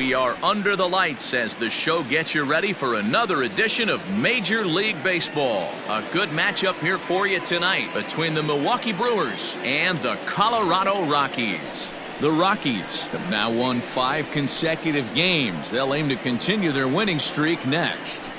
We are under the lights as the show gets you ready for another edition of Major League Baseball. A good matchup here for you tonight between the Milwaukee Brewers and the Colorado Rockies. The Rockies have now won 5 consecutive games. They'll aim to continue their winning streak next.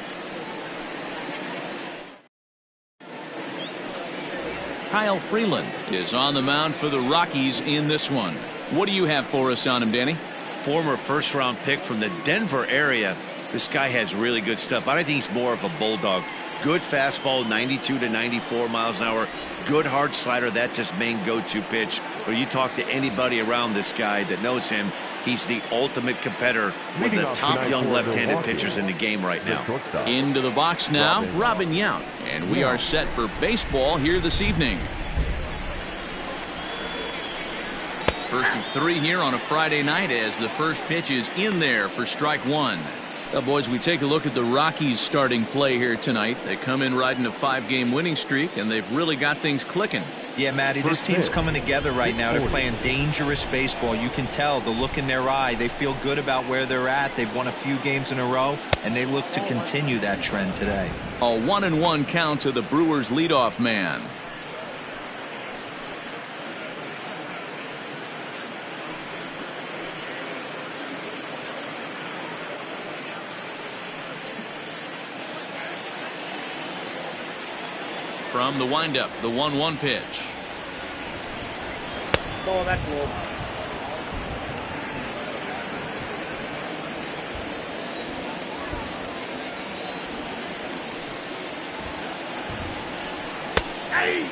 Kyle Freeland is on the mound for the Rockies in this one. What do you have for us on him, Danny? Former first-round pick from the Denver area. This guy has really good stuff. I think he's more of a bulldog. Good fastball, 92 to 94 miles an hour. Good hard slider. That's his main go-to pitch. But you talk to anybody around this guy that knows him, he's the ultimate competitor, one of the top young left-handed pitchers in the game right now. Into the box now, Robin Yount. And we are set for baseball here this evening. First of 3 here on a Friday night as the first pitch is in there for strike 1. Well, boys, we take a look at the Rockies starting play here tonight. They come in riding a 5-game winning streak, and they've really got things clicking. Yeah, Matty, this team's coming together right now. They're playing dangerous baseball. You can tell the look in their eye. They feel good about where they're at. They've won a few games in a row, and they look to continue that trend today. A 1-1 count to the Brewers leadoff man. From the windup, the 1-1 pitch. Oh, that's low. Hey!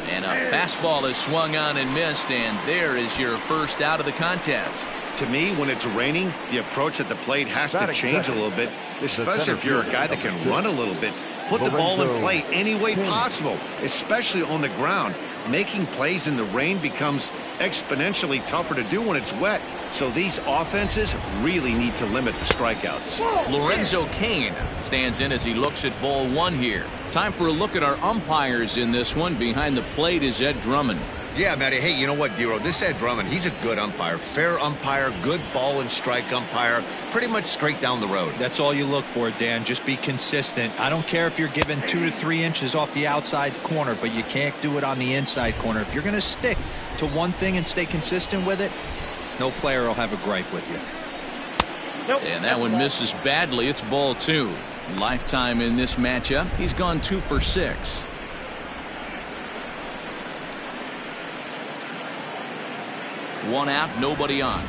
And a fastball is swung on and missed, and there is your first out of the contest. To me, when it's raining, the approach at the plate has to change a little bit, especially if you're a guy that can run a little bit. Put the ball in play any way possible, especially on the ground. Making plays in the rain becomes exponentially tougher to do when it's wet. So these offenses really need to limit the strikeouts. Lorenzo Cain stands in as he looks at ball 1 here. Time for a look at our umpires in this one. Behind the plate is Ed Drummond. Yeah, Matty. Hey, you know what, Dero? This Ed Drummond, he's a good umpire. Fair umpire, good ball and strike umpire. Pretty much straight down the road. That's all you look for, Dan. Just be consistent. I don't care if you're given 2 to 3 inches off the outside corner, but you can't do it on the inside corner. If you're going to stick to one thing and stay consistent with it, no player will have a gripe with you. And that one misses badly. It's ball 2. Lifetime in this matchup. He's gone 2 for 6. One out, nobody on.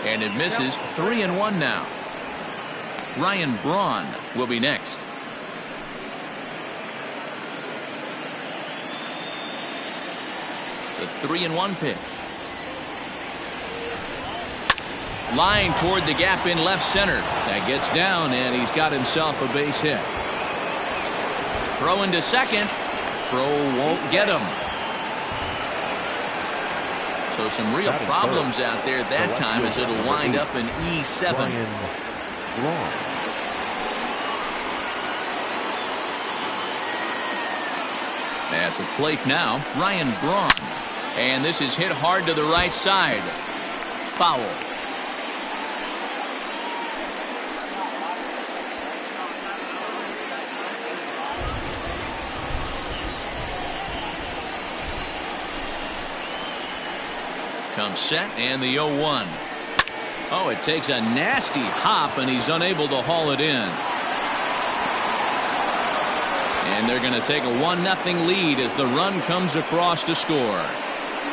And it misses. 3-1 now. Ryan Braun will be next. The 3-1 pitch. Line toward the gap in left center. That gets down, and he's got himself a base hit. Throw into second. Throw won't get him. So some real problems out there at that time as it'll wind up in E7. At the plate now, Ryan Braun. And this is hit hard to the right side. Foul. Comes set and the 0-1. Oh, it takes a nasty hop and he's unable to haul it in. And they're going to take a 1-0 lead as the run comes across to score.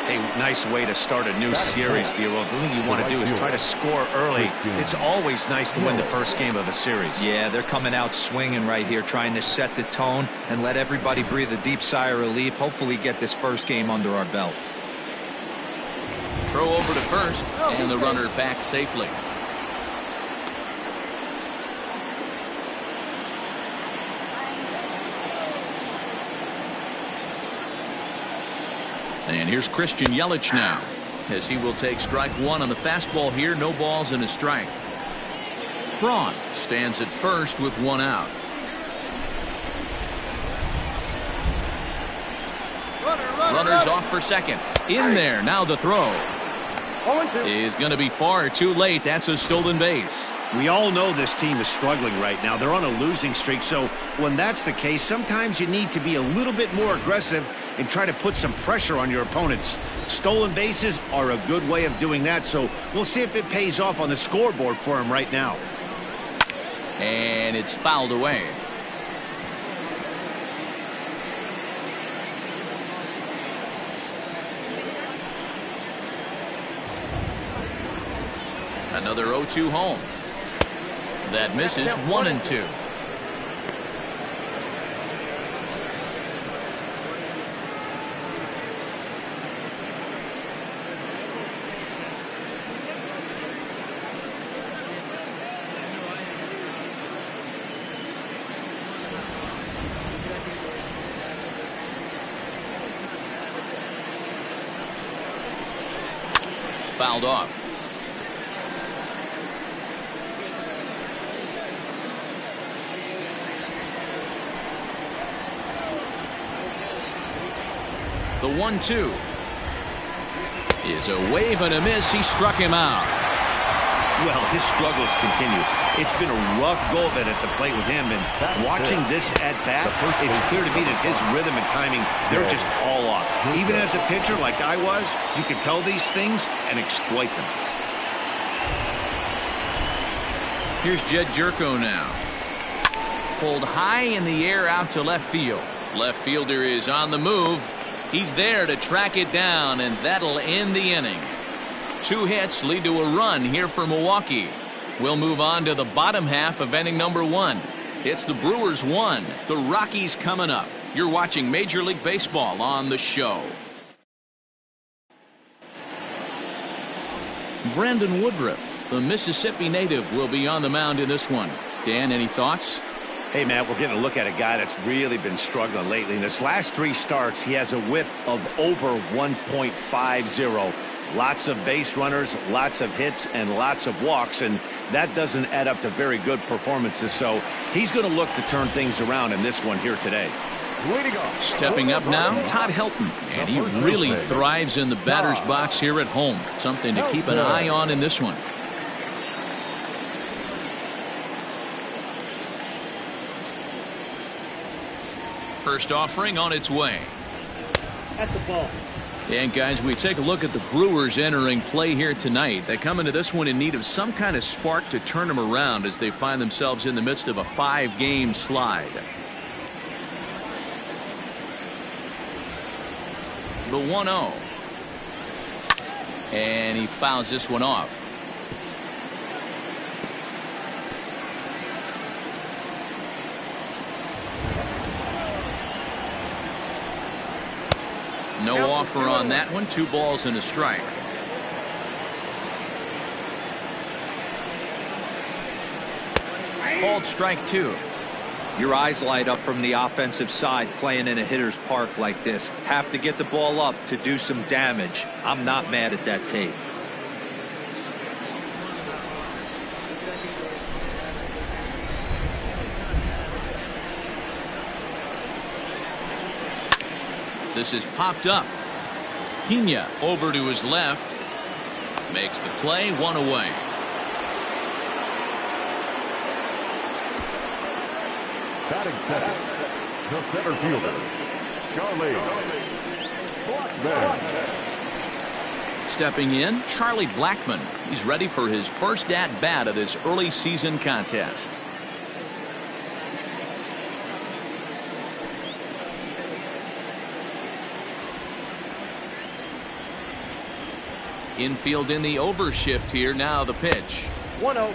A nice way to start a new series, Dero. The thing you want to do is try to score early. It's always nice to win the first game of a series. Yeah, they're coming out swinging right here, trying to set the tone and let everybody breathe a deep sigh of relief. Hopefully get this first game under our belt. Throw over to first, and the runner back safely. And here's Christian Yelich now. as he will take strike one on the fastball here. No balls and a strike. Braun stands at first with one out. Runners off for second. In there. Now the throw is going to be far too late. That's a stolen base. We all know this team is struggling right now. They're on a losing streak, so when that's the case, sometimes you need to be a little bit more aggressive and try to put some pressure on your opponents. Stolen bases are a good way of doing that, so we'll see if it pays off on the scoreboard for him right now. And it's fouled away. Another 0-2 home. That misses. 1-2. Fouled off. The 1-2 is a wave and a miss. He struck him out. Well, his struggles continue. It's been a rough go of it at the plate with him, and watching this at bat, it's clear to me that his rhythm and timing, they're just all off. Even as a pitcher like I was, you can tell these things and exploit them. Here's Jed Jerko now. Pulled high in the air out to left field. Left fielder is on the move. He's there to track it down, and that'll end the inning. 2 hits lead to a run here for Milwaukee. We'll move on to the bottom half of inning number 1. It's the Brewers 1, the Rockies coming up. You're watching Major League Baseball on the show. Brandon Woodruff, the Mississippi native, will be on the mound in this one. Dan, any thoughts? Hey, Matt, we're getting a look at a guy that's really been struggling lately. In his last 3 starts, he has a whip of over 1.50. Lots of base runners, lots of hits, and lots of walks, and that doesn't add up to very good performances. So he's going to look to turn things around in this one here today. Stepping up now, Todd Helton, and he really thrives in the batter's box here at home. Something to keep an eye on in this one. First offering on its way. That's the ball. And guys, we take a look at the Brewers entering play here tonight. They come into this one in need of some kind of spark to turn them around as they find themselves in the midst of a 5-game slide. The 1-0. And he fouls this one off. No offer on that one. 2 balls and a strike. Called strike 2. Your eyes light up from the offensive side playing in a hitter's park like this. Have to get the ball up to do some damage. I'm not mad at that take. This is popped up. Pena over to his left. Makes the play. 1 away. Batting second, the center fielder, Charlie Blackmon. Stepping in, Charlie Blackmon. He's ready for his first at-bat of this early season contest. Infield in the overshift here. Now the pitch. 1-0.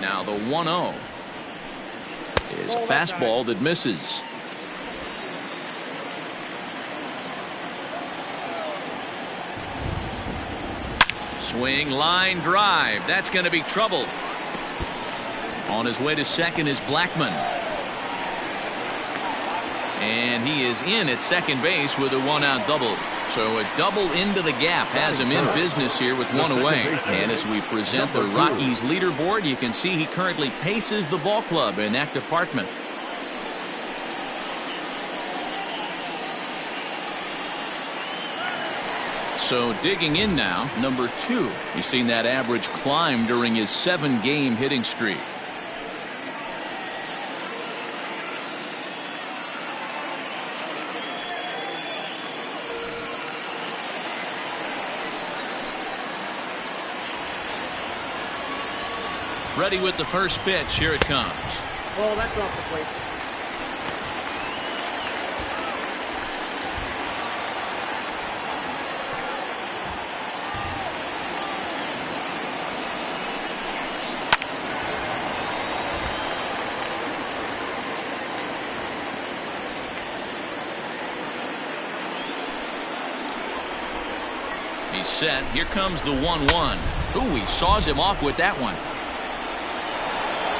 Now the 1-0 is a fastball that misses. Swing, line drive. That's going to be trouble. On his way to second is Blackman. And he is in at second base with a 1-out double. So a double into the gap has him in business here with one away. And as we present the Rockies leaderboard, you can see he currently paces the ball club in that department. So digging in now, number 2. He's seen that average climb during his 7-game hitting streak. Ready with the first pitch. Here it comes. Oh, that's off the plate. He's set. Here comes the 1-1. Ooh, he saws him off with that one.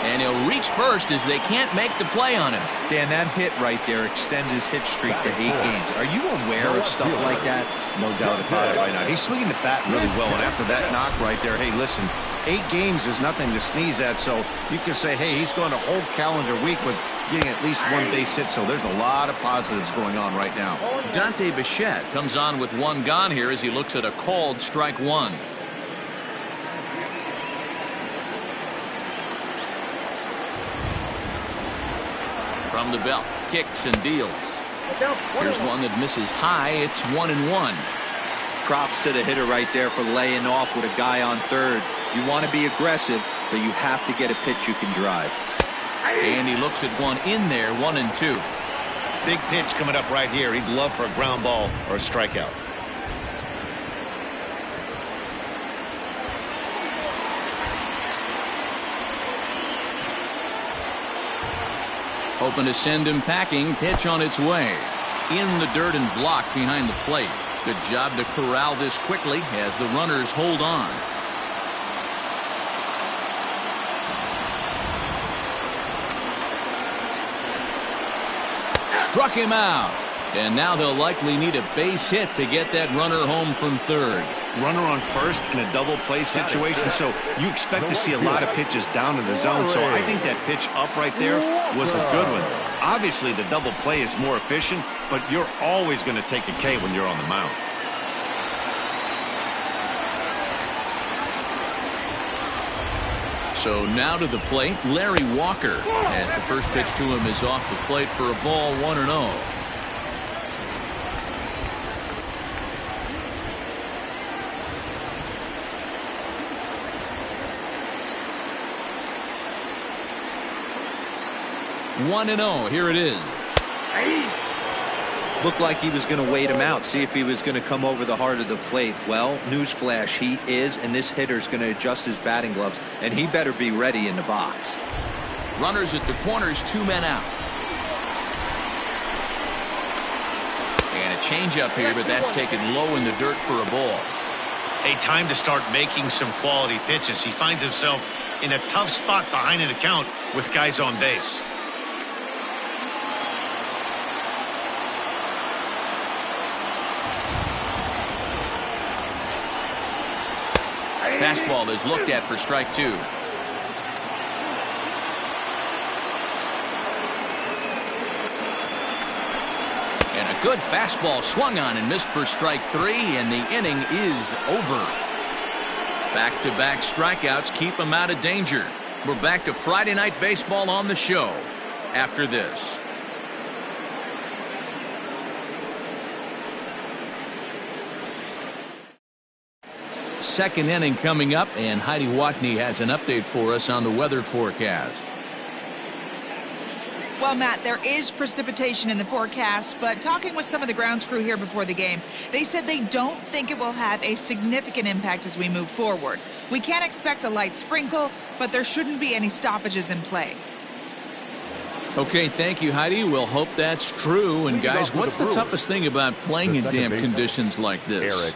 And he'll reach first as they can't make the play on him. Dan, that hit right there extends his hit streak to 8 games. Are you aware of stuff like that? No doubt about it right now. He's swinging the bat really well, and after that knock right there, hey, listen, 8 games is nothing to sneeze at, so you can say, hey, he's going a whole calendar week with getting at least 1 base hit, so there's a lot of positives going on right now. Dante Bichette comes on with 1 gone here as he looks at a called strike 1. From the belt, kicks and deals. Here's one that misses high. It's 1-1. Props to the hitter right there for laying off with a guy on third. You want to be aggressive, but you have to get a pitch you can drive. And he looks at one in there, 1-2. Big pitch coming up right here. He'd love for a ground ball or a strikeout. Hoping to send him packing. Pitch on its way. In the dirt and blocked behind the plate. Good job to corral this quickly as the runners hold on. Struck him out. And now they'll likely need a base hit to get that runner home from third. Runner on first in a double play situation, so you expect to see a lot of pitches down in the zone. So I think that pitch up right there was a good one. Obviously, the double play is more efficient, but you're always going to take a K when you're on the mound. So now to the plate, Larry Walker, as the first pitch to him is off the plate for a ball, 1-0. Here it is. Looked like he was going to wait him out, see if he was going to come over the heart of the plate. Well, newsflash, he is, and this hitter's going to adjust his batting gloves, and he better be ready in the box. Runners at the corners, 2 men out. And a changeup here, but that's taken low in the dirt for a ball. A time to start making some quality pitches. He finds himself in a tough spot behind an account with guys on base. Fastball is looked at for strike 2. And a good fastball swung on and missed for strike 3, and the inning is over. Back-to-back strikeouts keep him out of danger. We're back to Friday Night Baseball on the show after this. Second inning coming up, and Heidi Watney has an update for us on the weather forecast. Well, Matt, there is precipitation in the forecast, but talking with some of the grounds crew here before the game, they said they don't think it will have a significant impact as we move forward. We can't expect a light sprinkle, but there shouldn't be any stoppages in play. Okay, thank you, Heidi. We'll hope that's true. And guys, what's the toughest thing about playing in damp conditions like this?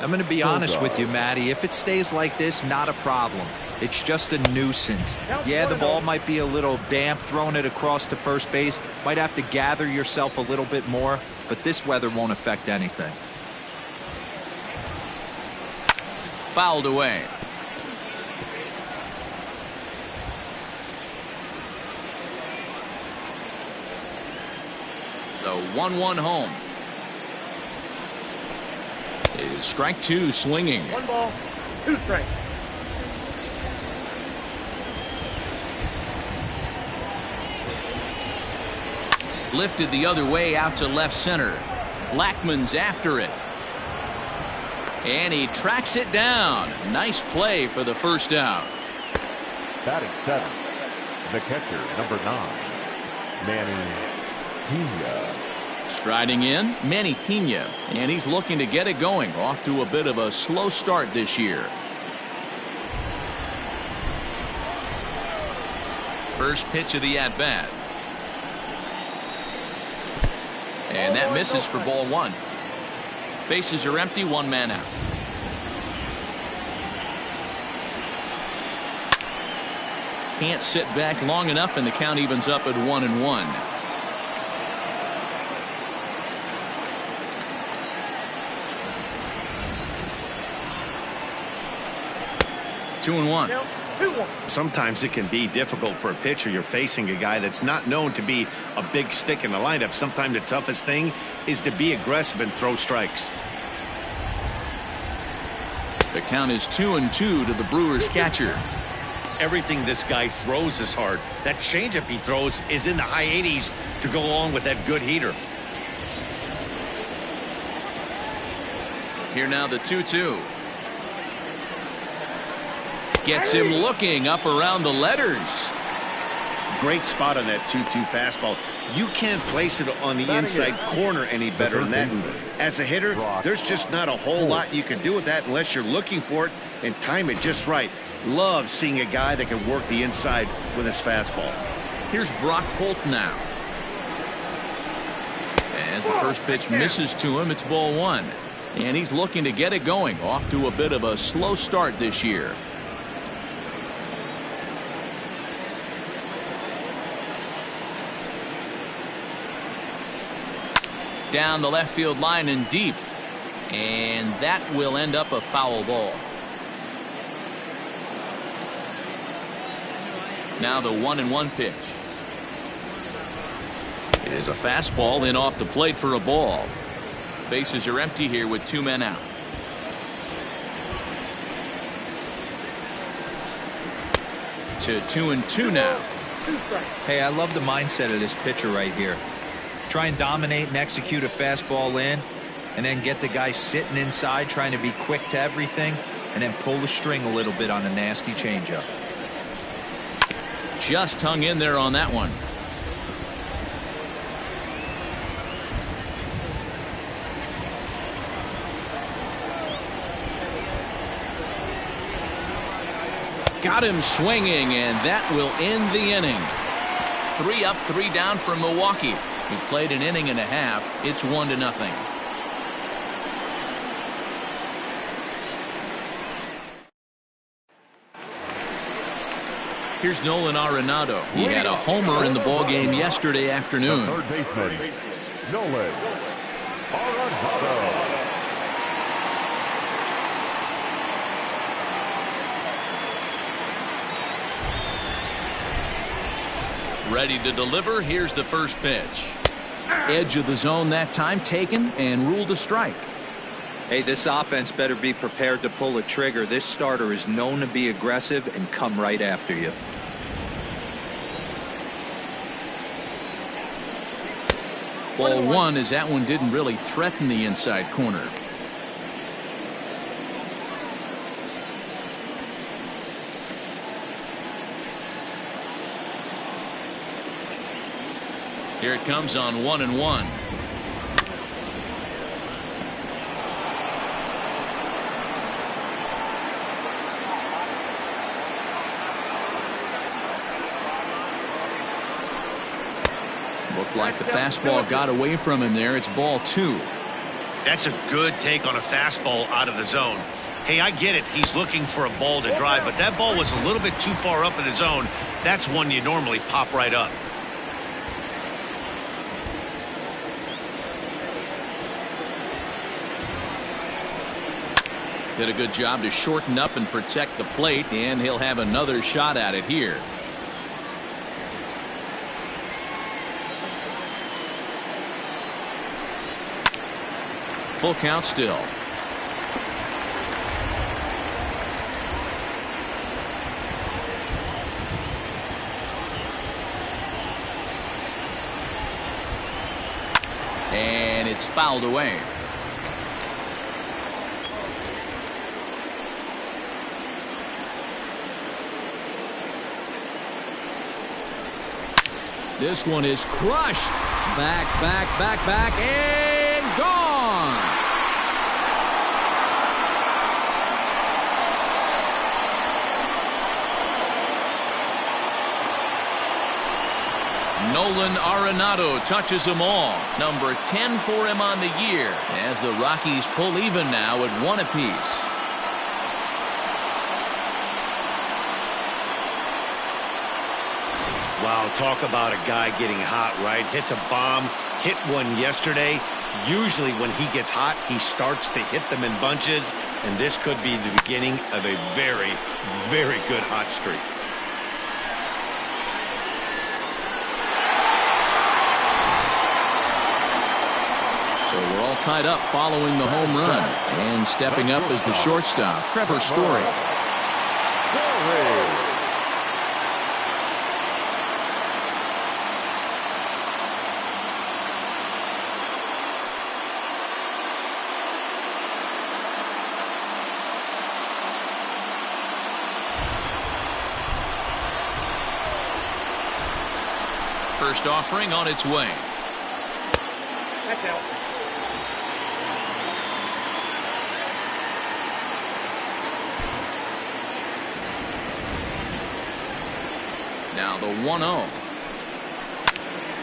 I'm going to be honest with you, Matty. If it stays like this, not a problem. It's just a nuisance. Yeah, the ball might be a little damp, throwing it across to first base. Might have to gather yourself a little bit more, but this weather won't affect anything. Fouled away. The 1-1 home. Is strike two swinging. 1 ball, 2 strikes. Lifted the other way out to left center. Blackmon's after it. And he tracks it down. Nice play for the first out. Batting 7, the catcher, number 9, Manny Pena. Striding in, Manny Pena, and he's looking to get it going. Off to a bit of a slow start this year. First pitch of the at-bat. And that misses for ball 1. Bases are empty, 1 man out. Can't sit back long enough, and the count evens up at 1-1. 2-1. Sometimes it can be difficult for a pitcher. You're facing a guy that's not known to be a big stick in the lineup. Sometimes the toughest thing is to be aggressive and throw strikes. The count is 2-2 to the Brewers catcher. Everything this guy throws is hard. That changeup he throws is in the high 80s to go along with that good heater. Here now the 2-2. Gets him looking up around the letters. Great spot on that 2-2 fastball. You can't place it on the inside corner any better than that. And as a hitter, there's just not a whole lot you can do with that unless you're looking for it and time it just right. Love seeing a guy that can work the inside with his fastball. Here's Brock Holt now. As the first pitch misses to him, it's ball 1. And he's looking to get it going. Off to a bit of a slow start this year. Down the left field line and deep. And that will end up a foul ball. Now the 1-1 pitch. It is a fastball in off the plate for a ball. Bases are empty here with 2 men out. To 2-2 now. Hey, I love the mindset of this pitcher right here. Try and dominate and execute a fastball in, and then get the guy sitting inside trying to be quick to everything, and then pull the string a little bit on a nasty changeup. Just hung in there on that one. Got him swinging, and that will end the inning. 3 up, 3 down for Milwaukee. We played an inning and a half. It's 1-0. Here's Nolan Arenado. He had a homer in the ballgame yesterday afternoon. The third baseman, Nolan Arenado. Ready to deliver. Here's the first pitch. Edge of the zone that time, taken and ruled a strike. Hey, this offense better be prepared to pull a trigger. This starter is known to be aggressive and come right after you. Ball 1, as that one didn't really threaten the inside corner. Here it comes on 1-1. Looked like the fastball got away from him there. It's ball 2. That's a good take on a fastball out of the zone. Hey, I get it. He's looking for a ball to drive, but that ball was a little bit too far up in the zone. That's one you normally pop right up. Did a good job to shorten up and protect the plate, and he'll have another shot at it here. Full count still. And it's fouled away. This one is crushed. Back, and gone. Nolan Arenado touches them all. Number 10 for him on the year as the Rockies pull even now at 1 apiece. Wow, talk about a guy getting hot, right? Hits a bomb, hit one yesterday. Usually when he gets hot, he starts to hit them in bunches, and this could be the beginning of a very, very good hot streak. So we're all tied up following the home run. And stepping up is the shortstop, Trevor Story. First offering on its way. That's out. Now the 1-0.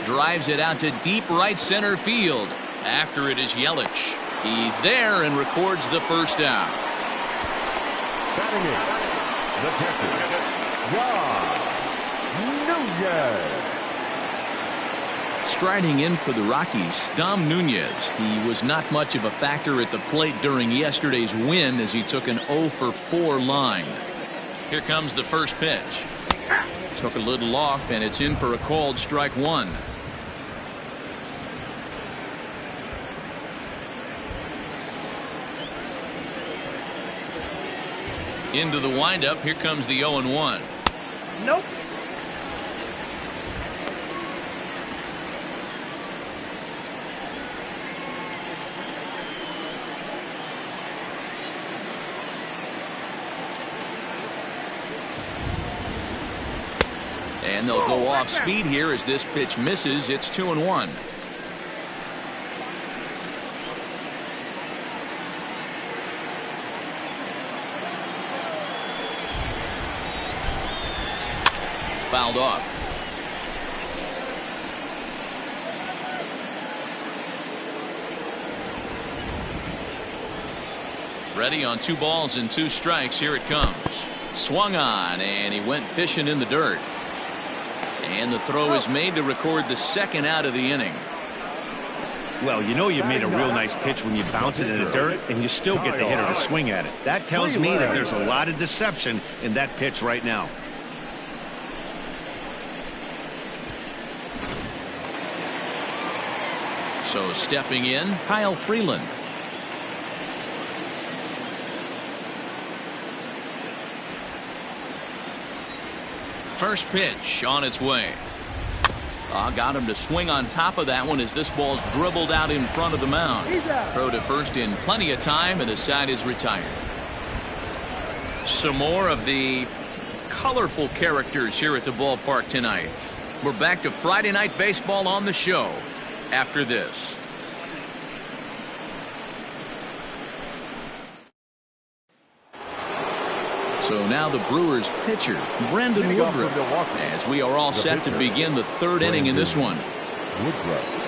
Drives it out to deep right center field. After it is Yelich. He's there and records the first out. Batting in, the catcher, Nunez. Striding in for the Rockies, Dom Nunez. He was not much of a factor at the plate during yesterday's win as he took an 0-for-4 line. Here comes the first pitch. Took a little off, and it's in for a called strike 1. Into the windup. Here comes the 0-1. Nope. And they'll go off speed here as this pitch misses. It's 2-1. Fouled off. Ready on 2 balls and 2 strikes. Here it comes. Swung on, and he went fishing in the dirt. And the throw is made to record the second out of the inning. Well, you know you made a real nice pitch when you bounce it in the dirt and you still get the hitter to swing at it. That tells me that there's a lot of deception in that pitch right now. So stepping in, Kyle Freeland. First pitch on its way. Got him to swing on top of that one as this ball's dribbled out in front of the mound. Throw to first in plenty of time, and the side is retired. Some more of the colorful characters here at the ballpark tonight. We're back to Friday Night Baseball on the show after this. So now the Brewers pitcher, Brandon Woodruff, as we are all set to begin the third inning in this one.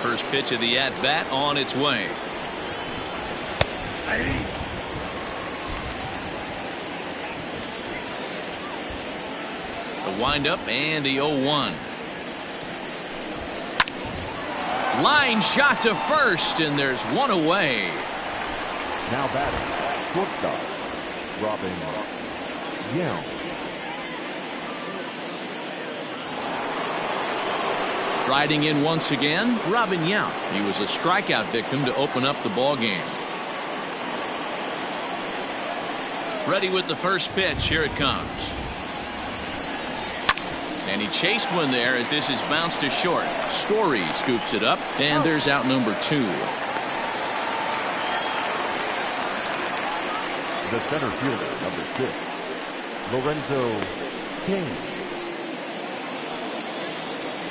First pitch of the at-bat on its way. The windup and the 0-1. Line shot to first, and there's one away. Now batting, shortstop, Robin Yount. Striding in once again, Robin Yount. He was a strikeout victim to open up the ball game. Ready with the first pitch. Here it comes. And he chased one there as this is bounced to short. Story scoops it up, and there's out number 2. The center fielder, number 6, Lorenzo Cain.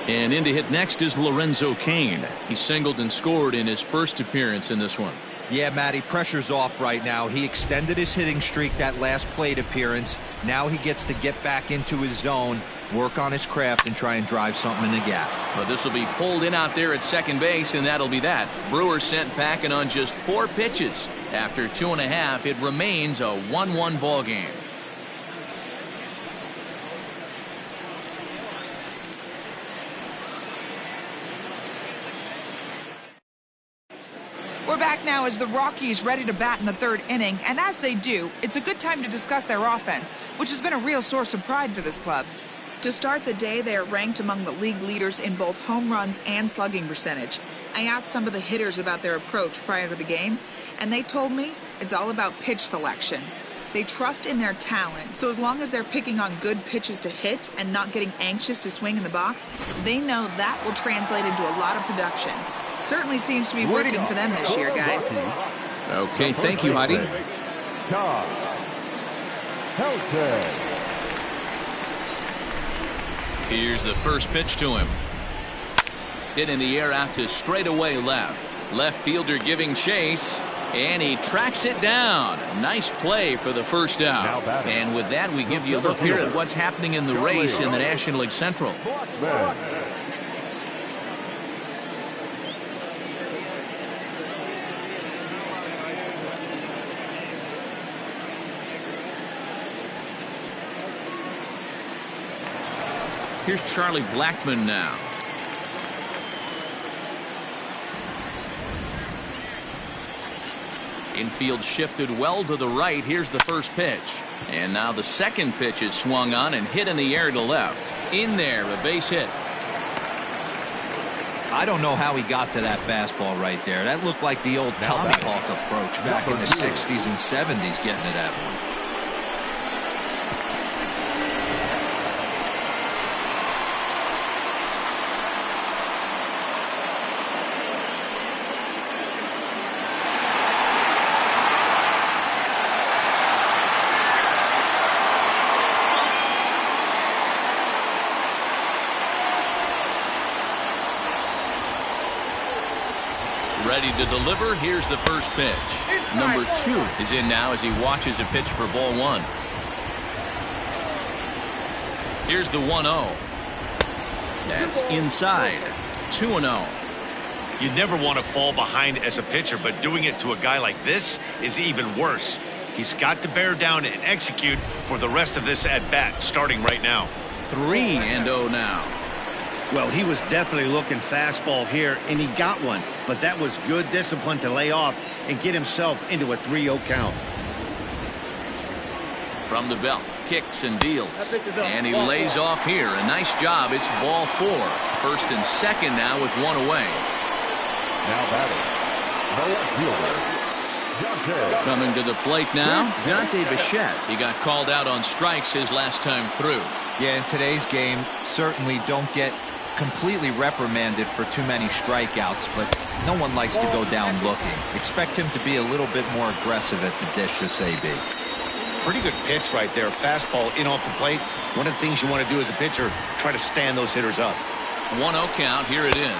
And in to hit next is Lorenzo Cain. He singled and scored in his first appearance in this one. Yeah, Matty, pressure's off right now. He extended his hitting streak that last plate appearance. Now he gets to get back into his zone, work on his craft, and try and drive something in the gap. But this will be pulled in out there at second base, and that'll be that. Brewers sent packing on just 4 pitches. After 2.5, it remains a 1-1 ball game. We're back now as the Rockies ready to bat in the third inning, and as they do, it's a good time to discuss their offense, which has been a real source of pride for this club. To start the day, they are ranked among the league leaders in both home runs and slugging percentage. I asked some of the hitters about their approach prior to the game, and they told me it's all about pitch selection. They trust in their talent, so as long as they're picking on good pitches to hit and not getting anxious to swing in the box, they know that will translate into a lot of production. Certainly seems to be working for them this year, guys. Okay, thank you, Heidi. Here's the first pitch to him. Hit in the air out to straightaway left. Left fielder giving chase, and he tracks it down. Nice play for the first out. And with that, we give you a look here at what's happening in the race in the National League Central. Here's Charlie Blackmon now. Infield shifted well to the right. Here's the first pitch. And now the second pitch is swung on and hit in the air to left. In there, a base hit. I don't know how he got to that fastball right there. That looked like the old Tommy Hawk approach back in the 60s and 70s getting to that one. Ready to deliver. Here's the first pitch. Number 2 is in now as he watches a pitch for ball 1. Here's the 1-0. That's inside. 2-0. You never want to fall behind as a pitcher, but doing it to a guy like this is even worse. He's got to bear down and execute for the rest of this at-bat, starting right now. 3-0 now. Well, he was definitely looking fastball here, and he got one. But that was good discipline to lay off and get himself into a 3-0 count. From the belt, kicks and deals. And he lays off here. A nice job. It's ball 4. First and second now with one away. Now batting, the left fielder, Dante. Coming to the plate now, Dante Bichette. He got called out on strikes his last time through. Yeah, in today's game, certainly don't get completely reprimanded for too many strikeouts, but no one likes to go down looking. Expect him to be a little bit more aggressive at the dish this AB. Pretty good pitch right there. Fastball in off the plate. One of the things you want to do as a pitcher, try to stand those hitters up. 1-0 count. Here it is.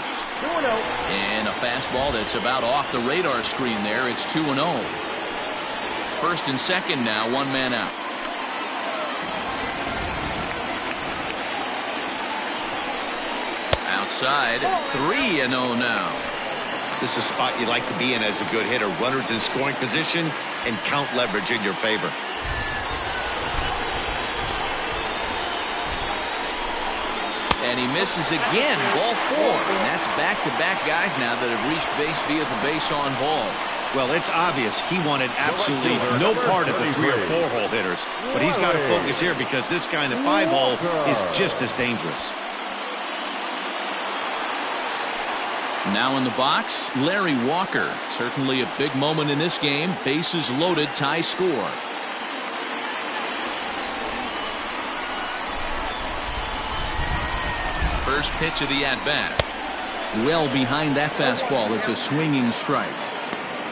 2-0. And a fastball that's about off the radar screen there. It's 2-0. First and second now, one man out. Outside, 3-0 now. This is a spot you like to be in as a good hitter. Runners in scoring position and count leverage in your favor. And he misses again. Ball 4. And that's back-to-back guys now that have reached base via the base on ball. Well, it's obvious he wanted absolutely no part of the 3 or 4 hole hitters. But he's got to focus here because this guy in the 5 hole is just as dangerous. Now in the box, Larry Walker. Certainly a big moment in this game. Bases loaded, tie score. First pitch of the at-bat. Well behind that fastball. It's a swinging strike.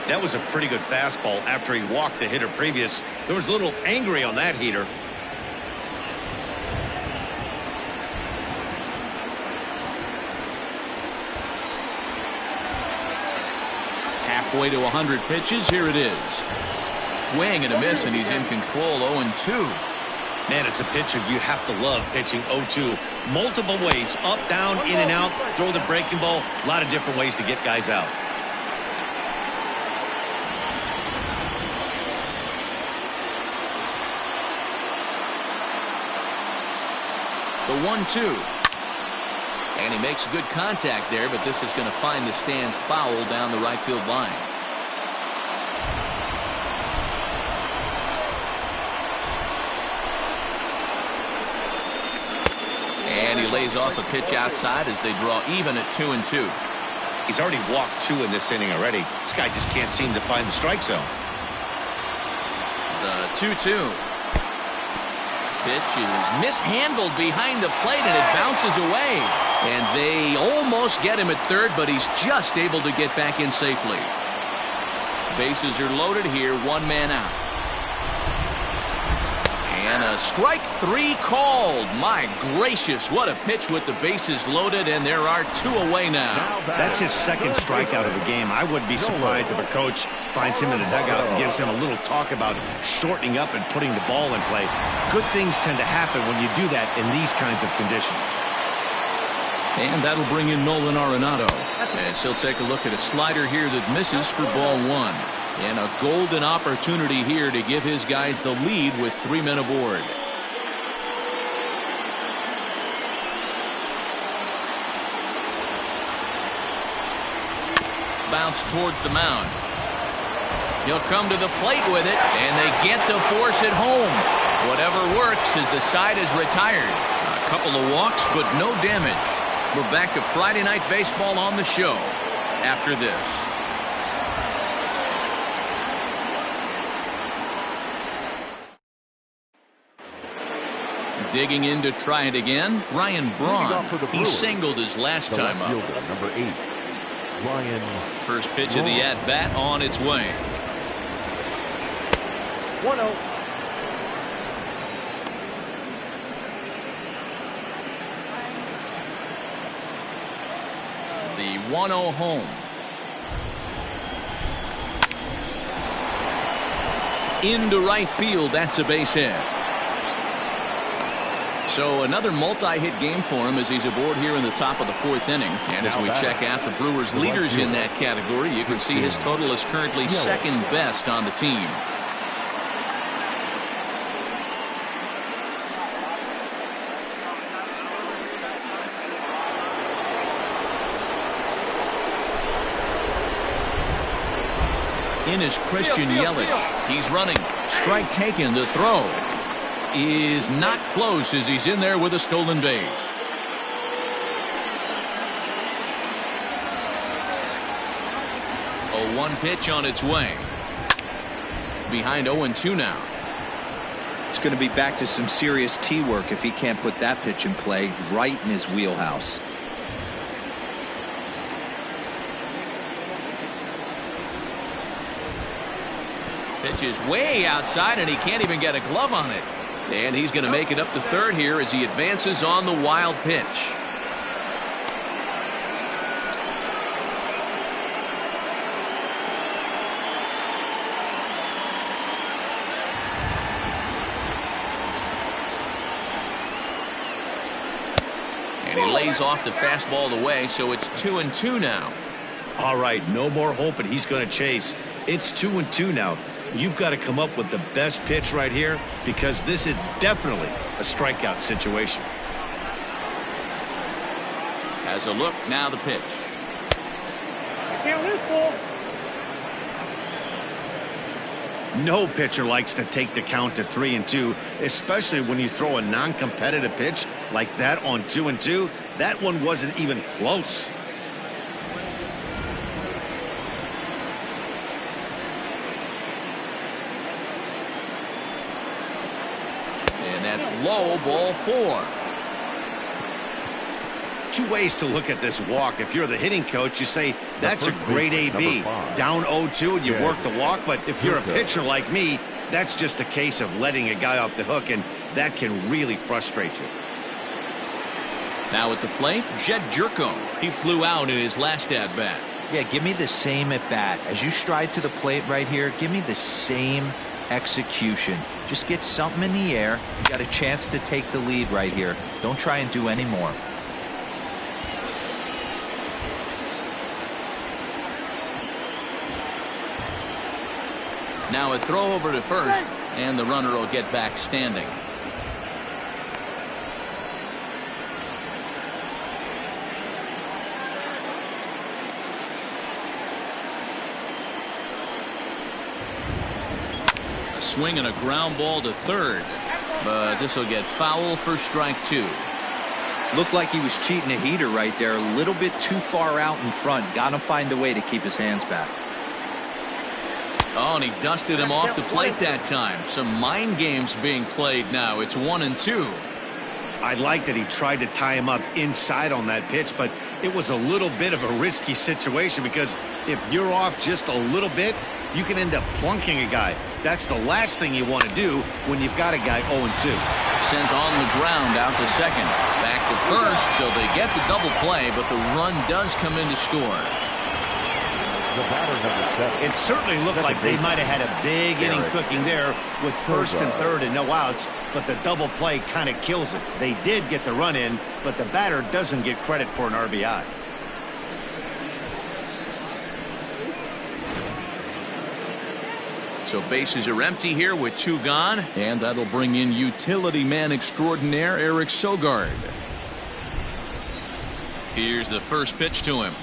That was a pretty good fastball after he walked the hitter previous. There was a little angry on that heater. Halfway to 100 pitches. Here it is. Swing and a miss, and he's in control. 0-2. Man, as a pitcher, you have to love pitching 0-2. Multiple ways, up, down, in and out, throw the breaking ball. A lot of different ways to get guys out. The 1-2. And he makes good contact there, but this is going to find the stands foul down the right field line. And he lays off a pitch outside as they draw even at 2-2. He's already walked 2 in this inning already. This guy just can't seem to find the strike zone. The 2-2. Pitch is mishandled behind the plate, and it bounces away. And they almost get him at third, but he's just able to get back in safely. Bases are loaded here, one man out. And a strike 3 called. My gracious, what a pitch with the bases loaded, and there are 2 away now. That's his second strikeout of the game. I wouldn't be surprised if a coach finds him in the dugout and gives him a little talk about shortening up and putting the ball in play. Good things tend to happen when you do that in these kinds of conditions. And that'll bring in Nolan Arenado. As he'll take a look at a slider here that misses for ball 1. And a golden opportunity here to give his guys the lead with 3 men aboard. Bounce towards the mound. He'll come to the plate with it, and they get the force at home. Whatever works as the side is retired. A couple of walks, but no damage. We're back to Friday Night Baseball on the show after this. Digging in to try it again, Ryan Braun. He singled his last time up. Number 8, Ryan. First pitch of the at-bat on its way. 1-0. The 1-0 home. Into right field, that's a base hit. So another multi-hit game for him as he's aboard here in the top of the 4th inning. And as we check out the Brewers leaders in that category, you can see his total is currently second best on the team. In is Christian Yelich. He's running. Strike taken. The throw is not close as he's in there with a stolen base. A 1 pitch on its way. Behind 0-2 now. It's going to be back to some serious tee work if he can't put that pitch in play right in his wheelhouse. Pitch is way outside, and he can't even get a glove on it. And he's going to make it up to third here as he advances on the wild pitch. lays off the fastball away, so it's 2-2 now. All right, no more hoping he's going to chase. It's 2-2 now. You've got to come up with the best pitch right here because this is definitely a strikeout situation. Has a look, now the pitch. You can't lose, fool. No pitcher likes to take the count to 3-2, especially when you throw a non-competitive pitch like that on 2-2. That one wasn't even close. And that's low, ball 4. Two ways to look at this walk. If you're the hitting coach, you say that's a great AB. Down 0-2 and you work the walk. But if you're a pitcher like me, that's just a case of letting a guy off the hook, and that can really frustrate you. Now at the plate, Jed Jerko. He flew out in his last at-bat. Yeah, give me the same at bat. As you stride to the plate right here, give me the same execution. Just get something in the air. You got a chance to take the lead right here. Don't try and do any more. Now a throw over to first, and the runner will get back standing. A swing and a ground ball to third, but this will get foul for strike 2. Looked like he was cheating a heater right there. A little bit too far out in front. Got to find a way to keep his hands back. Oh, and he dusted him off the plate that time. Some mind games being played now. It's 1-2. I like that he tried to tie him up inside on that pitch, but it was a little bit of a risky situation because if you're off just a little bit, you can end up plunking a guy. That's the last thing you want to do when you've got a guy 0-2. Sent on the ground out to second. Back to first, so they get the double play, but the run does come in to score. It certainly looked like they might have had a big inning cooking there with first and third and no outs, but the double play kind of kills it. They did get the run in, but the batter doesn't get credit for an RBI. So bases are empty here with 2 gone, and that'll bring in utility man extraordinaire Eric Sogard. Here's the first pitch to him.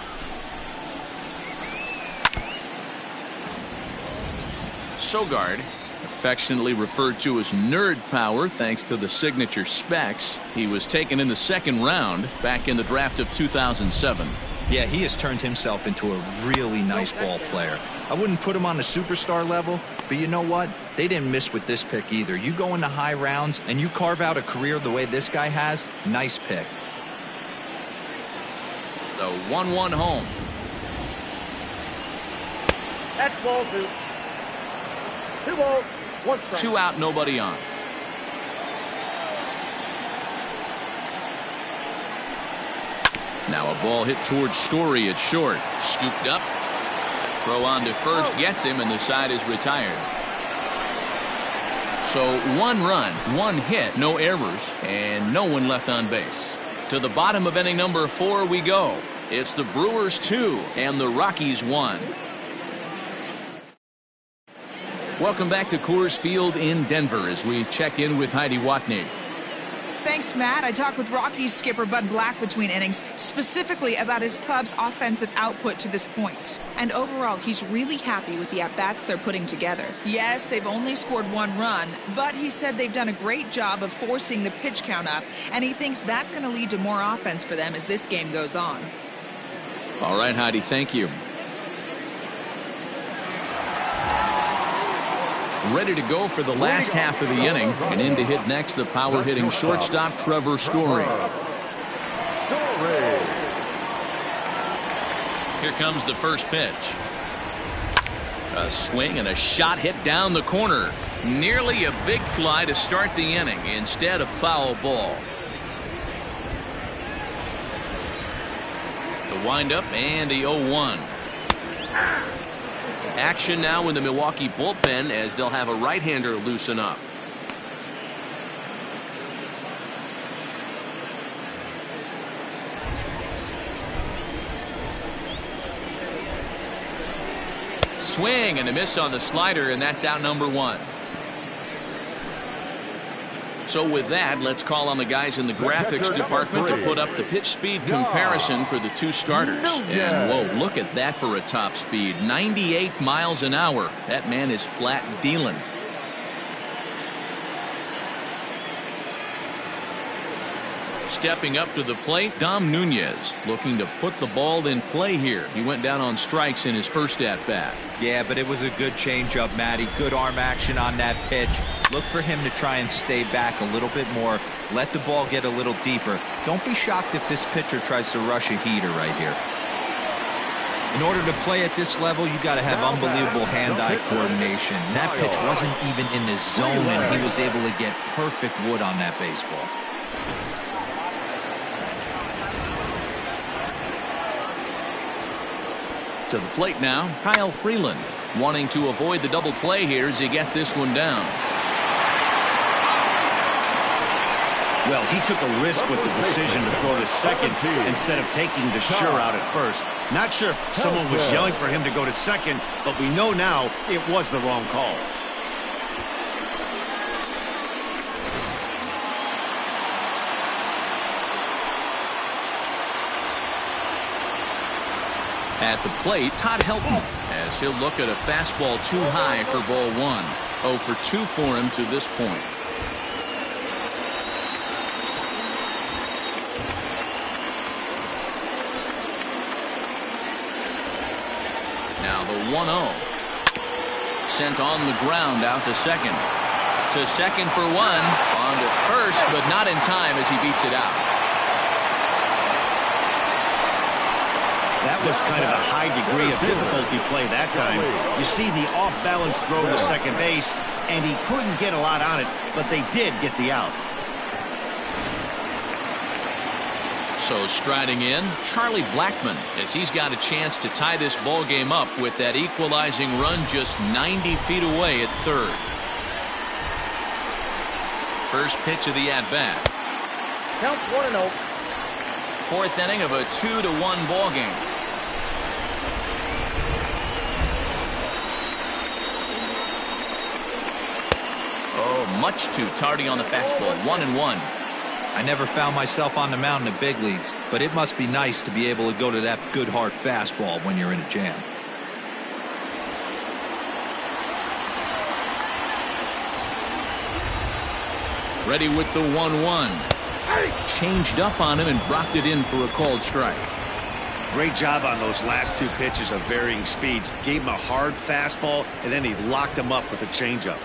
Sogard, affectionately referred to as nerd power thanks to the signature specs. He was taken in the 2nd round back in the draft of 2007. Yeah, he has turned himself into a really nice ball player. I wouldn't put him on the superstar level, but you know what? They didn't miss with this pick either. You go into high rounds and you carve out a career the way this guy has, nice pick. The 1-1 home. That's ball 2. 2 balls, 1 strike. 2 out, nobody on. Now a ball hit towards Story at short. Scooped up. Throw on to first gets him, and the side is retired. So 1 run, 1 hit, no errors, and no one left on base. To the bottom of inning number 4 we go. It's the Brewers 2 and the Rockies 1. Welcome back to Coors Field in Denver as we check in with Heidi Watney. Thanks, Matt. I talked with Rockies skipper Bud Black between innings, specifically about his club's offensive output to this point. And overall, he's really happy with the at-bats they're putting together. Yes, they've only scored 1 run, but he said they've done a great job of forcing the pitch count up, and he thinks that's going to lead to more offense for them as this game goes on. All right, Heidi, thank you. Ready to go for the last half of the inning, and in to hit next the power-hitting shortstop Trevor Story. Here comes the first pitch. A swing and a shot hit down the corner. Nearly a big fly to start the inning instead of foul ball. The windup and the 0-1. Action now in the Milwaukee bullpen as they'll have a right-hander loosen up. swing and a miss on the slider, and that's out number 1. So with that, let's call on the guys in the graphics department to put up the pitch speed comparison for the two starters. And whoa, look at that for a top speed. 98 miles an hour. That man is flat dealing. Stepping up to the plate, Dom Nunez looking to put the ball in play here. He went down on strikes in his first at-bat. Yeah, but it was a good changeup, Matty. Good arm action on that pitch. Look for him to try and stay back a little bit more. Let the ball get a little deeper. Don't be shocked if this pitcher tries to rush a heater right here. In order to play at this level, you got to have unbelievable hand-eye coordination. And that pitch wasn't even in the zone, and he was able to get perfect wood on that baseball. To the plate now, Kyle Freeland, wanting to avoid the double play here as he gets this one down. Well, he took a risk with the decision to throw to second instead of taking the sure out at first. Not sure if someone was yelling for him to go to second, but we know now it was the wrong call. At the plate, Todd Helton, as he'll look at a fastball too high for ball 1. 0 for 2 for him to this point. Now the 1-0. Sent on the ground out to second. To second for 1. On to first, but not in time as he beats it out. That was kind of a high degree of difficulty play that time. You see the off-balance throw to second base, and he couldn't get a lot on it, but they did get the out. So striding in, Charlie Blackmon, as he's got a chance to tie this ball game up with that equalizing run just 90 feet away at third. First pitch of the at-bat. Count 1-0. Fourth inning of a 2-1 ball game. Oh, much too tardy on the fastball. 1-1. I never found myself on the mound in the big leagues, but it must be nice to be able to go to that good hard fastball when you're in a jam. Ready with the 1-1. Changed up on him and dropped it in for a called strike. Great job on those last two pitches of varying speeds. Gave him a hard fastball, and then he locked him up with a changeup.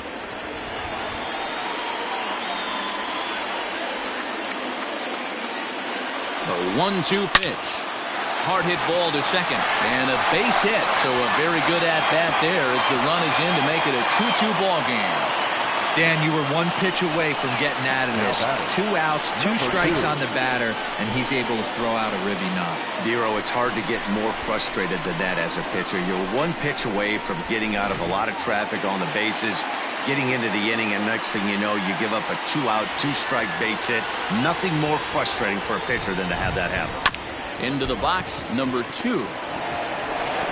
A 1-2 pitch. Hard hit ball to second. And a base hit. So a very good at-bat there as the run is in to make it a 2-2 ball game. Dan, you were one pitch away from getting out of this. 2 outs, 2 strikes on the batter, and he's able to throw out a ribby knock. Dero, it's hard to get more frustrated than that as a pitcher. You're one pitch away from getting out of a lot of traffic on the bases, getting into the inning, and next thing you know, you give up a 2-out, 2-strike base hit. Nothing more frustrating for a pitcher than to have that happen. Into the box, number 2.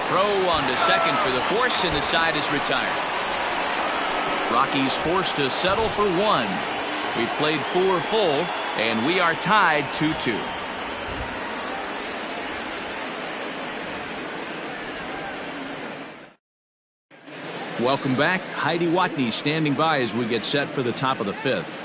Throw on to second for the force, and the side is retired. Rockies forced to settle for 1. We played 4 full, and we are tied 2-2. Welcome back. Heidi Watney standing by as we get set for the top of the 5th.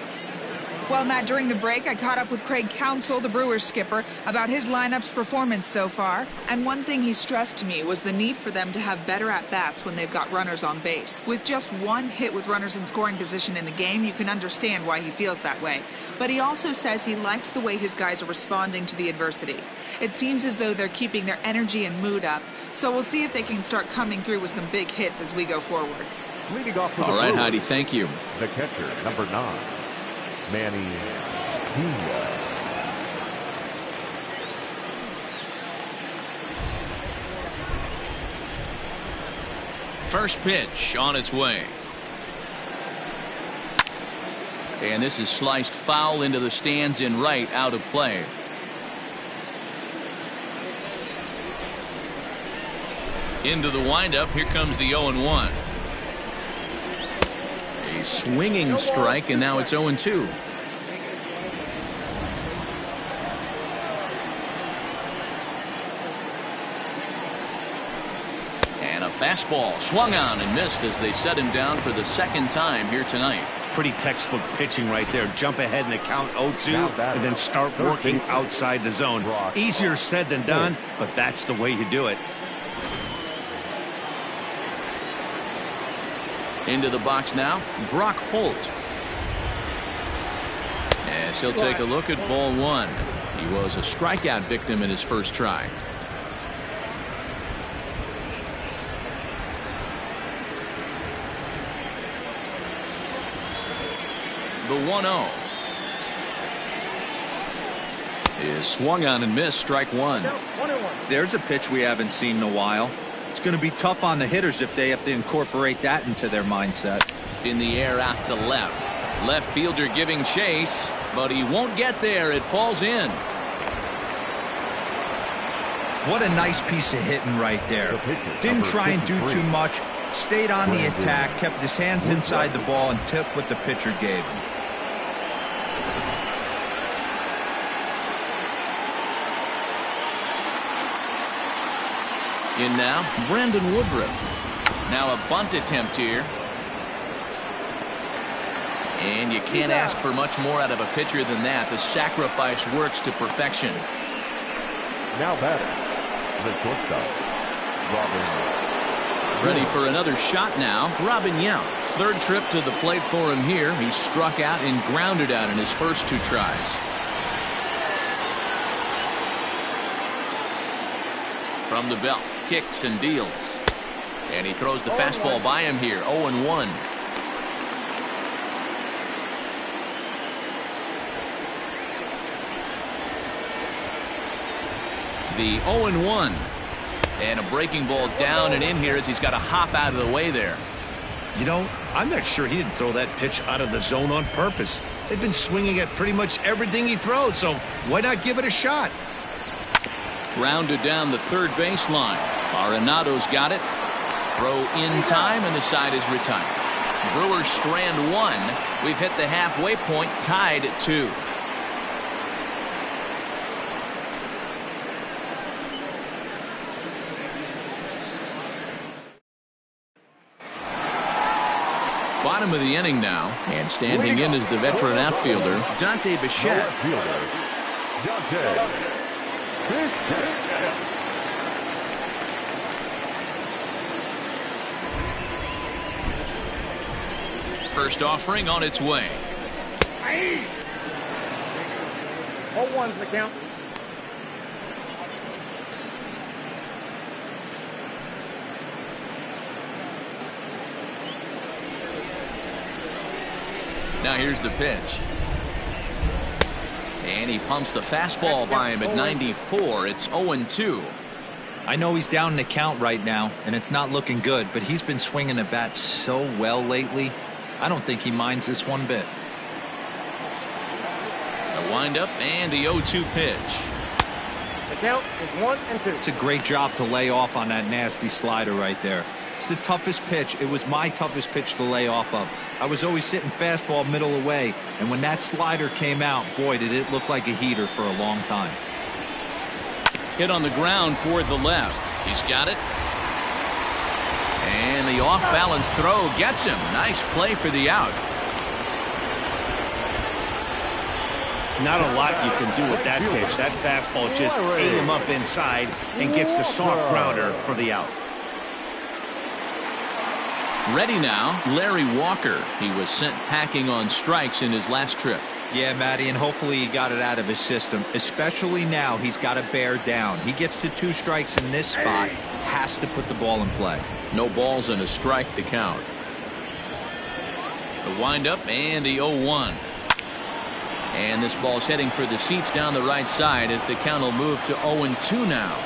Well, Matt, during the break, I caught up with Craig Counsell, the Brewers skipper, about his lineup's performance so far. And one thing he stressed to me was the need for them to have better at-bats when they've got runners on base. With just 1 hit with runners in scoring position in the game, you can understand why he feels that way. But he also says he likes the way his guys are responding to the adversity. It seems as though they're keeping their energy and mood up. So we'll see if they can start coming through with some big hits as we go forward. Leading off for All right, Heidi, thank you. The catcher, number 9. Manny Pena. First pitch on its way. And this is sliced foul into the stands in right, out of play. Into the windup. Here comes the 0-1. A swinging strike, and now it's 0-2. And a fastball swung on and missed as they set him down for the second time here tonight. Pretty textbook pitching right there. Jump ahead in the count 0-2 and then start working outside the zone. Easier said than done, but that's the way you do it. Into the box now, Brock Holt. As he'll take a look at ball one. He was a strikeout victim in his first try. The 1-0 is swung on and missed. Strike one. There's a pitch we haven't seen in a while. It's going to be tough on the hitters if they have to incorporate that into their mindset. In the air out to left. Left fielder giving chase, but he won't get there. It falls in. What a nice piece of hitting right there. Didn't try and do too much. Stayed on the attack, kept his hands inside the ball, and took what the pitcher gave him. In now, Brandon Woodruff. Now a bunt attempt here. And you can't ask for much more out of a pitcher than that. The sacrifice works to perfection. Now batting, the shortstop, Robin. Ready for another shot now, Robin Yount. Third trip to the plate for him here. He struck out and grounded out in his first two tries. From the belt, kicks and deals. And he throws the fastball by him here, 0-1. The 0-1. And a breaking ball down and in here as he's got to hop out of the way there. You know, I'm not sure he didn't throw that pitch out of the zone on purpose. They've been swinging at pretty much everything he throws, so why not give it a shot? Grounded down the third baseline. Arenado's got it. Throw in time, and the side is retired. Brewers strand one. We've hit the halfway point, tied at 2. Bottom of the inning now, and standing in is the veteran outfielder, Dante Bichette. First offering on its way. 0-1's the count. Now here's the pitch. And he pumps the fastball by him at 94. It's 0-2. I know he's down in the count right now, and it's not looking good, but he's been swinging the bat so well lately. I don't think he minds this one bit. The windup and the 0-2 pitch. The count is 1-2. It's a great job to lay off on that nasty slider right there. It's the toughest pitch. It was my toughest pitch to lay off of. I was always sitting fastball middle away, and when that slider came out, boy, did it look like a heater for a long time. Hit on the ground toward the left. He's got it. And the off-balance throw gets him. Nice play for the out. Not a lot you can do with that pitch. That fastball just ate him up inside and gets the soft grounder for the out. Ready now, Larry Walker. He was sent packing on strikes in his last trip. Yeah, Matty, and hopefully he got it out of his system. Especially now, he's got to bear down. He gets the 2 strikes in this spot, has to put the ball in play. No balls and a strike to count. The windup and the 0-1. And this ball's heading for the seats down the right side as the count will move to 0-2 now.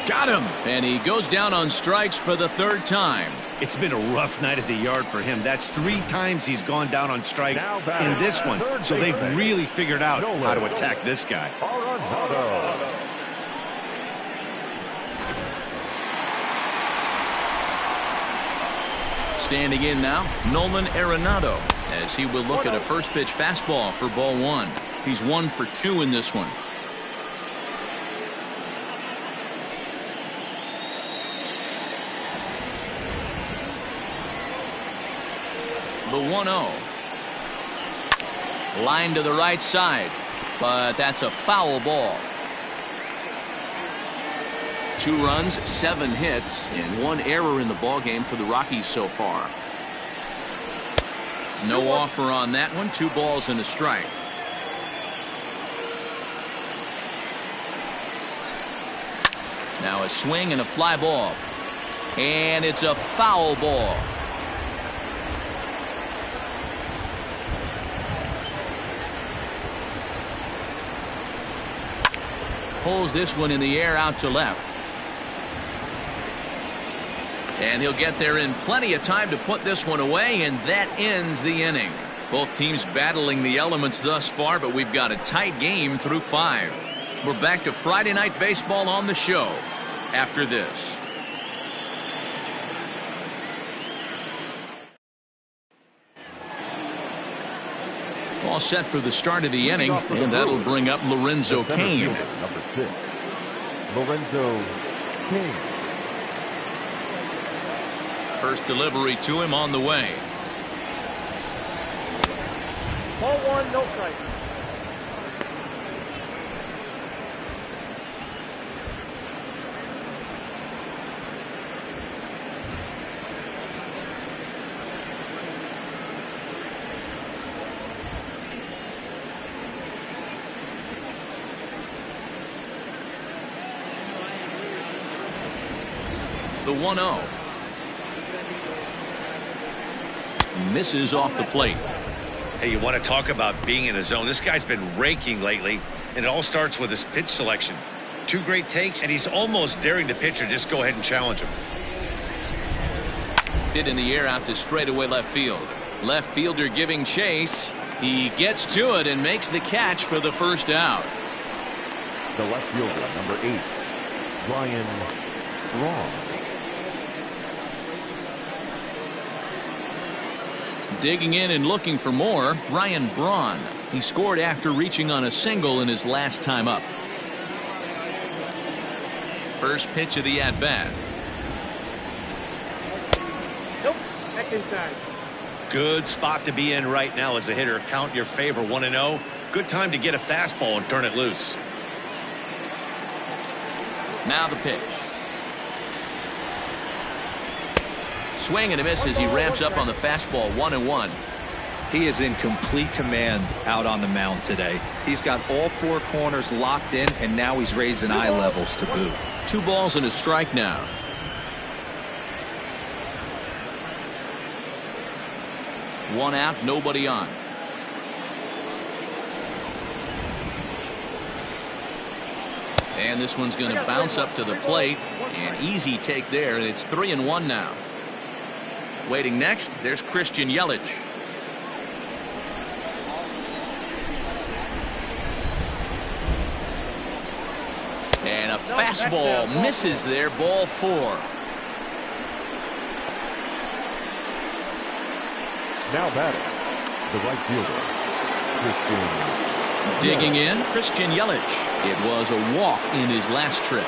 Got him, and he goes down on strikes for the third time. It's been a rough night at the yard for him. That's 3 times he's gone down on strikes in this one. So they've really figured out how to attack this guy. Standing in now, Nolan Arenado, as he will look at a first pitch fastball for ball 1. He's 1 for 2 in this one. The 1-0. Line to the right side, but that's a foul ball. 2 runs, 7 hits, and 1 error in the ballgame for the Rockies so far. No offer on that one. 2 balls and a strike. Now a swing and a fly ball. And it's a foul ball. Pulls this one in the air out to left. And he'll get there in plenty of time to put this one away, and that ends the inning. Both teams battling the elements thus far, but we've got a tight game through 5. We're back to Friday Night Baseball on the show after this. All set for the start of the inning, and that'll bring up Lorenzo Cain. Number 6, Lorenzo Cain. First delivery to him on the way. Ball 1, no strike. The 1-0. Misses off the plate. Hey, you want to talk about being in a zone? This guy's been raking lately, and it all starts with his pitch selection. 2 great takes, and he's almost daring the pitcher just go ahead and challenge him. Hit in the air out to straightaway left field. Left fielder giving chase. He gets to it and makes the catch for the first out. The left fielder, number 8, Ryan Braun. Digging in and looking for more, Ryan Braun. He scored after reaching on a single in his last time up. First pitch of the at-bat. Nope, back inside. Good spot to be in right now as a hitter. Count your favor, 1-0. Good time to get a fastball and turn it loose. Now the pitch. Swing and a miss as he ramps up on the fastball. 1-1. He is in complete command out on the mound today. He's got all 4 corners locked in, and now he's raising eye levels to boot. 2 balls and a strike now. One out, nobody on. And this one's going to bounce up to the plate. An easy take there, and it's 3-1 now. Waiting next, there's Christian Yelich. And a fastball misses there, ball 4. Now batting, the right fielder, Christian. Digging in, Christian Yelich. It was a walk in his last trip.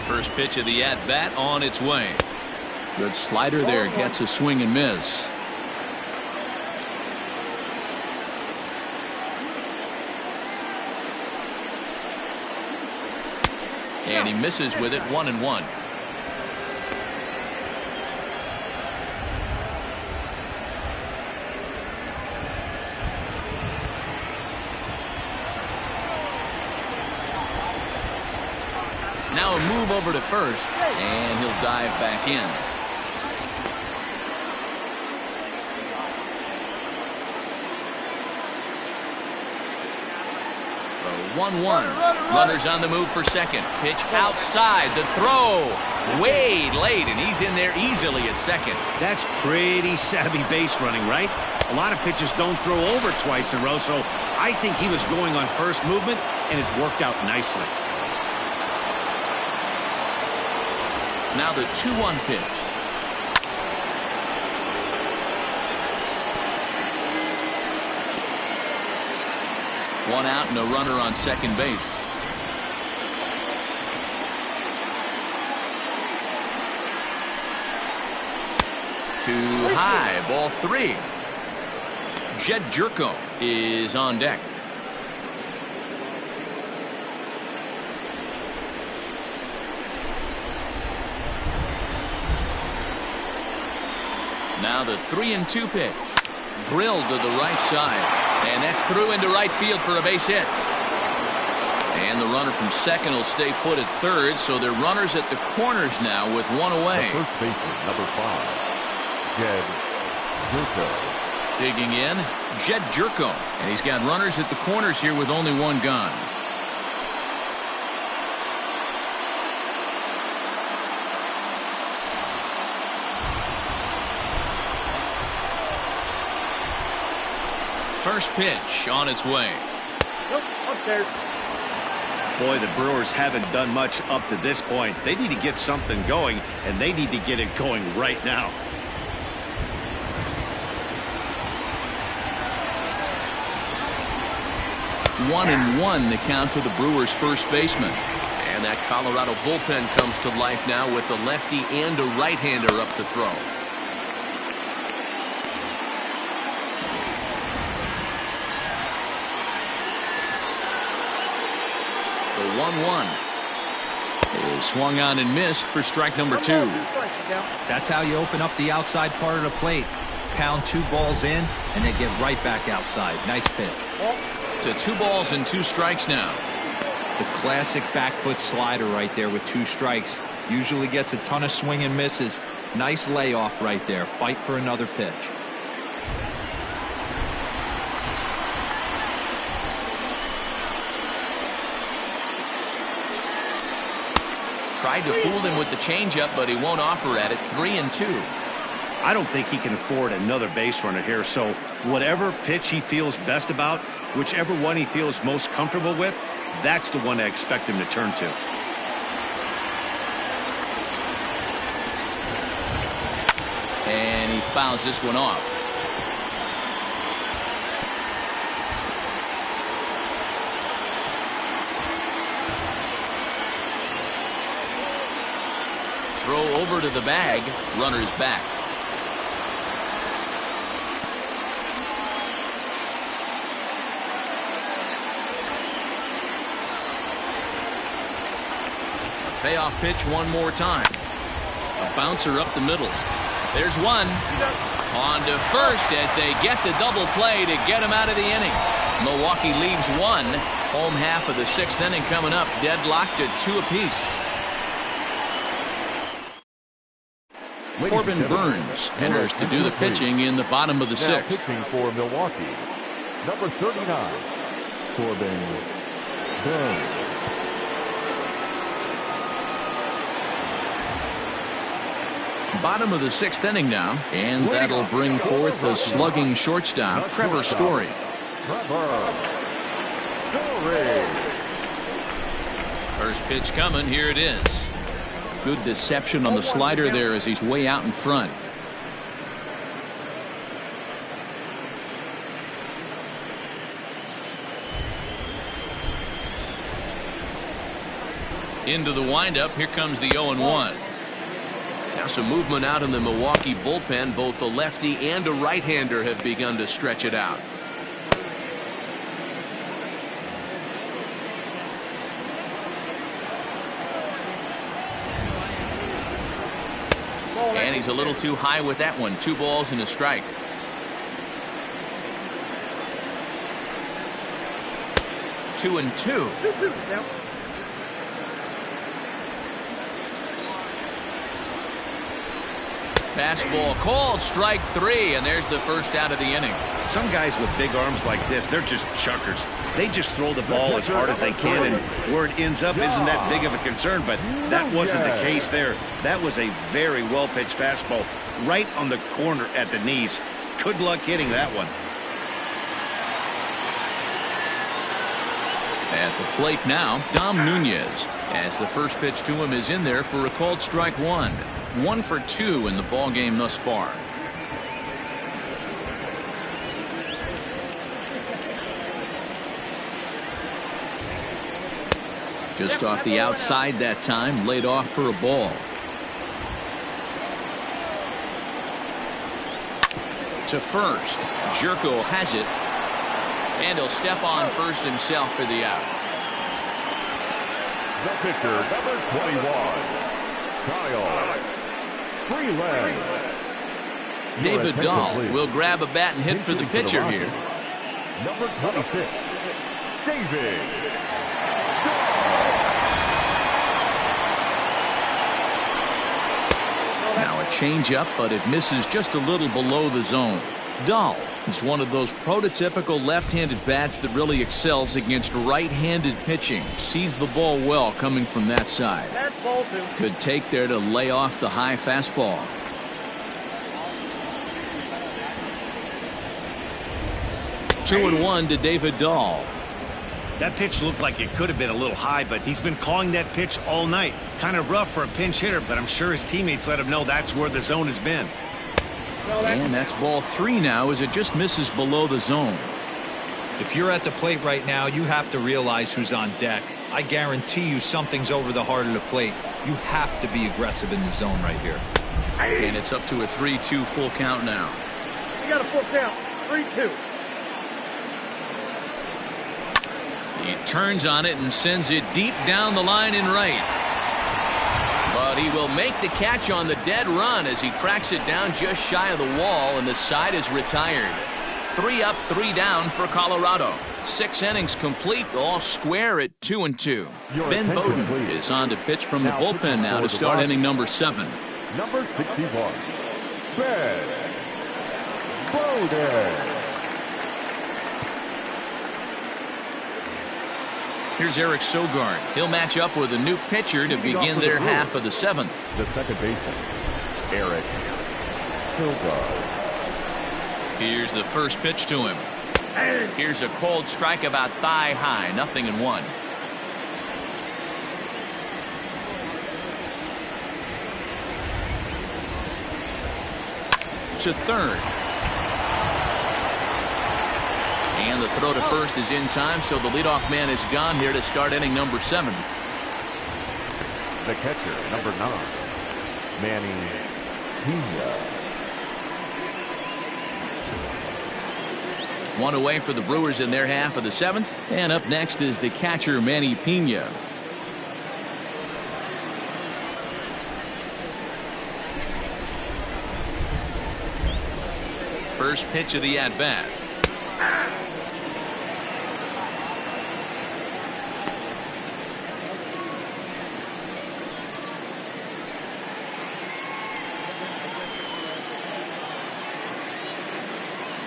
First pitch of the at-bat on its way. Good slider there, gets a swing and miss. And he misses with it. 1-1. Now a move over to first, and he'll dive back in. 1-1. Runners on the move for second. Pitch outside. The throw. Way late, and he's in there easily at second. That's pretty savvy base running, right? A lot of pitchers don't throw over twice in a row, so I think he was going on first movement, and it worked out nicely. Now the 2-1 pitch. One out and a runner on second base. Too high, ball 3. Jed Jerko is on deck. Now the 3-2 pitch. Drilled to the right side. And that's through into right field for a base hit. And the runner from second will stay put at third, so they're runners at the corners now with one away. The first baseman, number 5, Jed Jerko. Digging in, Jed Jerko. And he's got runners at the corners here with only one gone. First pitch on its way. Nope, upstairs. Boy, the Brewers haven't done much up to this point. They need to get something going, and they need to get it going right now. One and one the count to the Brewers' first baseman. And that Colorado bullpen comes to life now with a lefty and a right-hander up to throw. The 1-1 is swung on and missed for strike number 2. That's how you open up the outside part of the plate. Pound 2 balls in, and they get right back outside. Nice pitch. To 2 balls and 2 strikes now. The classic back foot slider right there with 2 strikes. Usually gets a ton of swing and misses. Nice layoff right there. Fight for another pitch. Tried to fool him with the changeup, but he won't offer at it. 3-2. I don't think he can afford another base runner here, so whatever pitch he feels best about, whichever one he feels most comfortable with, that's the one I expect him to turn to. And he fouls this one off. Throw over to the bag. Runner's back. Payoff pitch one more time. A bouncer up the middle. There's one. On to first as they get the double play to get him out of the inning. Milwaukee leaves one. Home half of the 6th inning coming up. Deadlocked at 2 apiece. Corbin Burns enters to do the pitching in the bottom of the 6th. Pitching for Milwaukee, number 39, Corbin Burns. Bottom of the 6th inning now, and that'll bring forth the slugging shortstop, Trevor Story. First pitch coming. Here it is. Good deception on the slider there as he's way out in front. Into the windup. Here comes the 0-1. Now some movement out in the Milwaukee bullpen. Both a lefty and a right-hander have begun to stretch it out. And he's a little too high with that one. 2 balls and a strike. Two and two. Fastball called, strike 3, and there's the first out of the inning. Some guys with big arms like this, they're just chuckers. They just throw the ball as hard as they can, and where it ends up isn't that big of a concern, but that wasn't the case there. That was a very well-pitched fastball right on the corner at the knees. Good luck hitting that one. At the plate now, Dom Nunez, as the first pitch to him is in there for a called strike 1. 1 for 2 in the ball game thus far. Just off the outside that time, laid off for a ball. To first, Jerko has it, and he'll step on first himself for the out. The pitcher, number 21, Kyle Freeland. David Dahl will grab a bat and hit for the pitcher here. Number 26, David. Now a changeup, but it misses just a little below the zone. Dahl is one of those prototypical left-handed bats that really excels against right-handed pitching. Sees the ball well coming from that side. Good take there to lay off the high fastball. Two and one to David Dahl. That pitch looked like it could have been a little high, but he's been calling that pitch all night. Kind of rough for a pinch hitter, but I'm sure his teammates let him know that's where the zone has been. And that's ball 3 now as it just misses below the zone. If you're at the plate right now, you have to realize who's on deck. I guarantee you something's over the heart of the plate. You have to be aggressive in the zone right here. And it's up to a 3-2 full count now. You got a full count. 3-2. He turns on it and sends it deep down the line in right. But he will make the catch on the dead run as he tracks it down just shy of the wall, and the side is retired. 3 up, 3 down for Colorado. 6 innings complete, all square at 2-2. Ben Bowden is on to pitch from the bullpen now to start inning number 7. Number 61, Ben Bowden. Here's Eric Sogard. He'll match up with a new pitcher to begin their half of the 7th. The second baseman, Eric Sogard. Here's the first pitch to him. Here's a cold strike about thigh high, 0-1. To third. And the throw to first is in time, so the leadoff man is gone here to start inning number 7. The catcher, number 9, Manny Pena. 1 away for the Brewers in their half of the 7th. And up next is the catcher, Manny Pena. First pitch of the at-bat.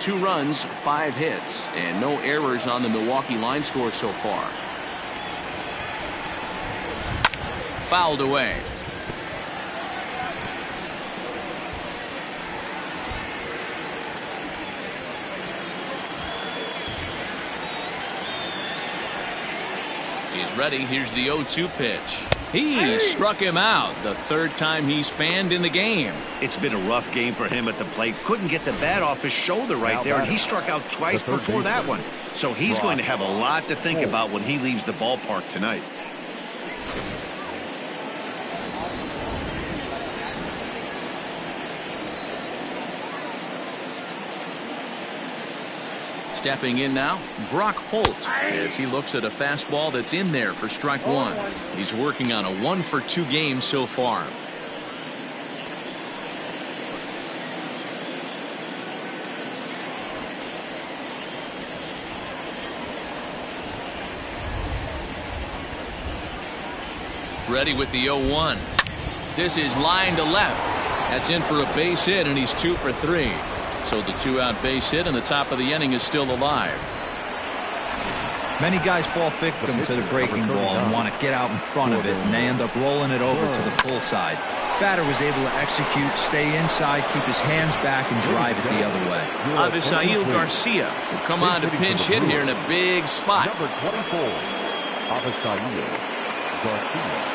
Two runs, 5 hits, and no errors on the Milwaukee line score so far. Fouled away. He's ready. Here's the 0-2 pitch. He struck him out, the 3rd time he's fanned in the game. It's been a rough game for him at the plate. Couldn't get the bat off his shoulder right there, and he struck out twice before that one. So he's going to have a lot to think about when he leaves the ballpark tonight. Stepping in now, Brock Holt, as he looks at a fastball that's in there for strike 1. He's working on a 1-for-2 game so far. Ready with the 0-1. This is line to left. That's in for a base hit, and he's 2 for 3. So the 2-out base hit, and the top of the inning is still alive. Many guys fall victim to the breaking ball and want to get out in front of it, and they end up rolling it over to the pull side. Batter was able to execute, stay inside, keep his hands back, and drive it the other way. Avisail Garcia will come on to pinch hit here in a big spot. Number 24, Avisail Garcia.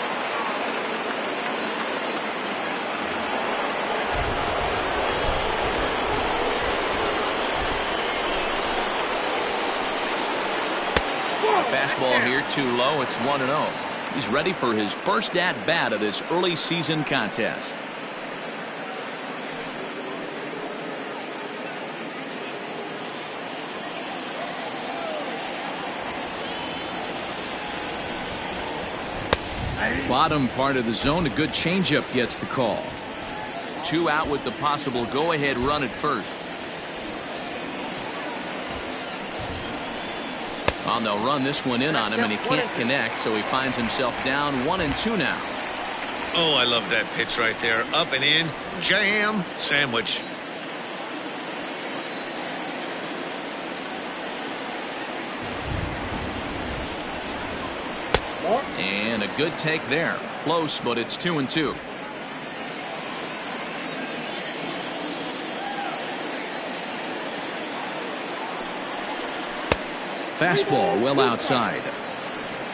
Fastball here too low. It's 1-0. He's ready for his first at bat of this early season contest. Bottom part of the zone, a good changeup gets the call. 2 out with the possible go-ahead run at first. Well, they'll run this one in on him, and he can't connect, so he finds himself down 1-2 now. Oh, I love that pitch right there. Up and in, jam, sandwich. And a good take there. Close, but it's 2-2. Fastball well outside.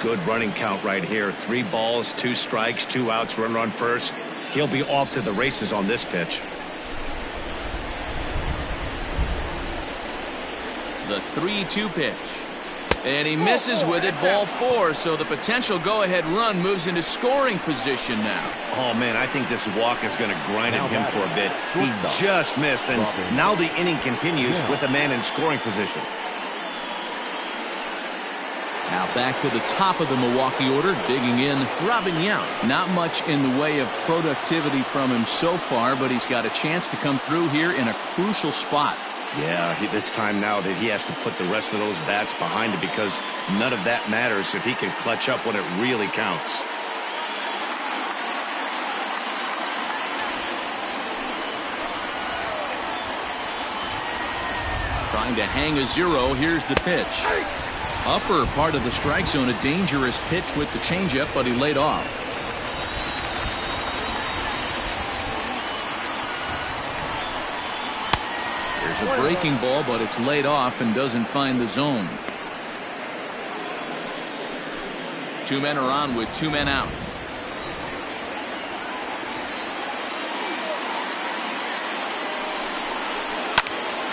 Good running count right here. 3 balls, 2 strikes, 2 outs, run first. He'll be off to the races on this pitch. The 3-2 pitch. And he misses with it, ball 4. So the potential go-ahead run moves into scoring position now. Oh, man, I think this walk is going to grind at him for a bit. He just missed, and now the inning continues with a man in scoring position. Now back to the top of the Milwaukee order, digging in Robin Yount. Not much in the way of productivity from him so far, but he's got a chance to come through here in a crucial spot. Yeah, it's time now that he has to put the rest of those bats behind him, because none of that matters if he can clutch up when it really counts. Trying to hang a 0. Here's the pitch. Upper part of the strike zone, a dangerous pitch with the changeup, but he laid off. There's a breaking ball, but it's laid off and doesn't find the zone. 2 men are on with 2 men out.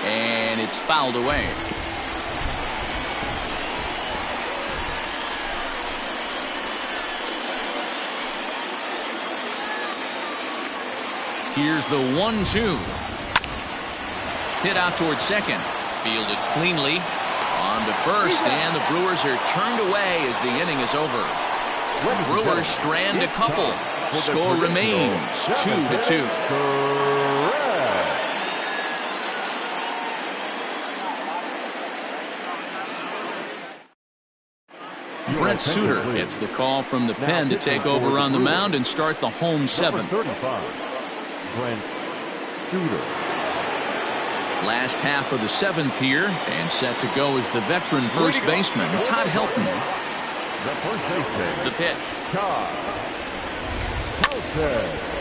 And it's fouled away. Here's the 1-2. Hit out towards second. Fielded cleanly. On to first, and the Brewers are turned away as the inning is over. The Brewers strand a couple. Score remains 2-2. Brent Suter gets the call from the pen to take over on the mound and start the home 7th. Brent Suter. Last half of the 7th here, and set to go is the veteran first baseman, Todd Helton. The first baseman. The pitch. Todd Helton.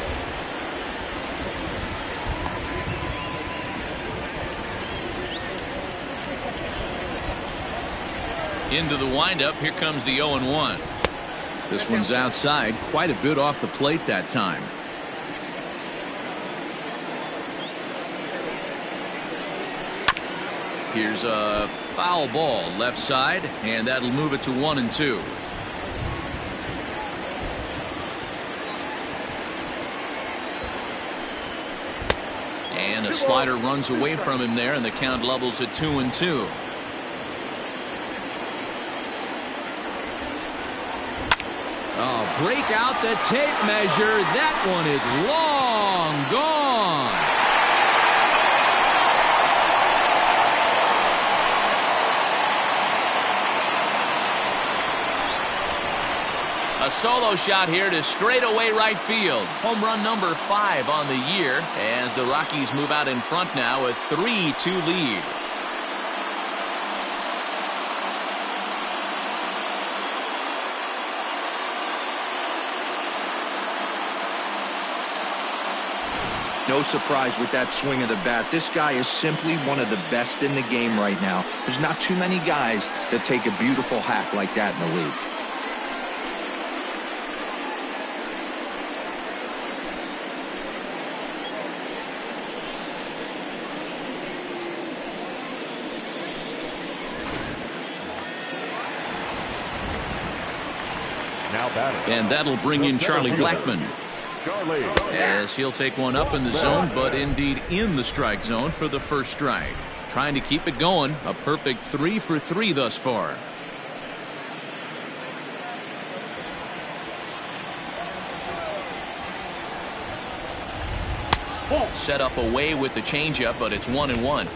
Into the windup. Here comes the 0-1. This one's outside, quite a bit off the plate that time. Here's a foul ball left side, and that'll move it to 1-2. And a slider runs away from him there, and the count levels at 2-2. Oh, break out the tape measure. That one is long gone. A A solo shot here to straightaway right field. Home run number 5 on the year as the Rockies move out in front now with 3-2 lead. No surprise with that swing of the bat. This guy is simply one of the best in the game right now. There's not too many guys that take a beautiful hack like that in the league. Now batting. And that'll bring in Charlie Blackmon, as he'll take one up in the zone, but indeed in the strike zone for the first strike. Trying to keep it going. A perfect 3 for 3 thus far. Set up away with the changeup, but it's 1-1.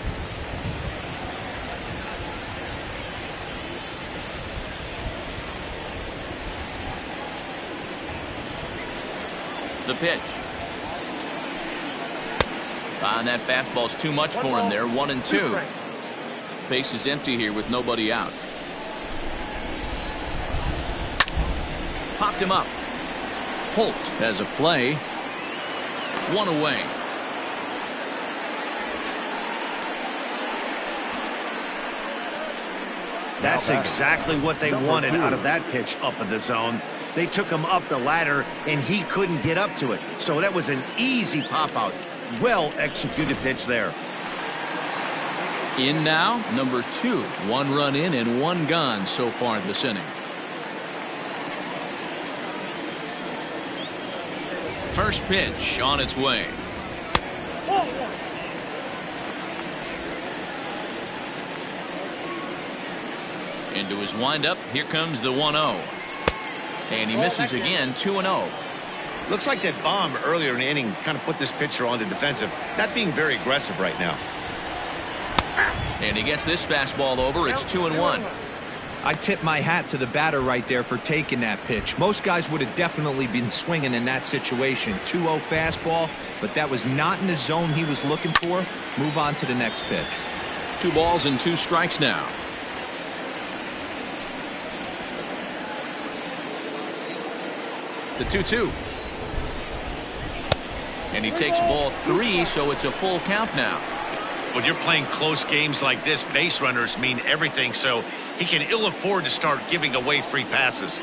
The pitch. And that fastball's too much for him there. 1-2. Base is empty here with nobody out. Popped him up. Holt has a play. 1 away. That's exactly what they wanted out of that pitch up in the zone. They took him up the ladder, and he couldn't get up to it. So that was an easy pop-out. Well-executed pitch there. In now, number 2. 1 run in and 1 gone so far this inning. First pitch on its way. Into his windup. Here comes the 1-0. And he misses again. 2-0. Looks like that bomb earlier in the inning kind of put this pitcher on the defensive. Not being very aggressive right now. And he gets this fastball over. It's 2-1. I tip my hat to the batter right there for taking that pitch. Most guys would have definitely been swinging in that situation. 2-0 fastball, but that was not in the zone he was looking for. Move on to the next pitch. 2 balls and 2 strikes now. The 2-2. And he takes ball 3, so it's a full count now. When you're playing close games like this, base runners mean everything, so he can ill afford to start giving away free passes.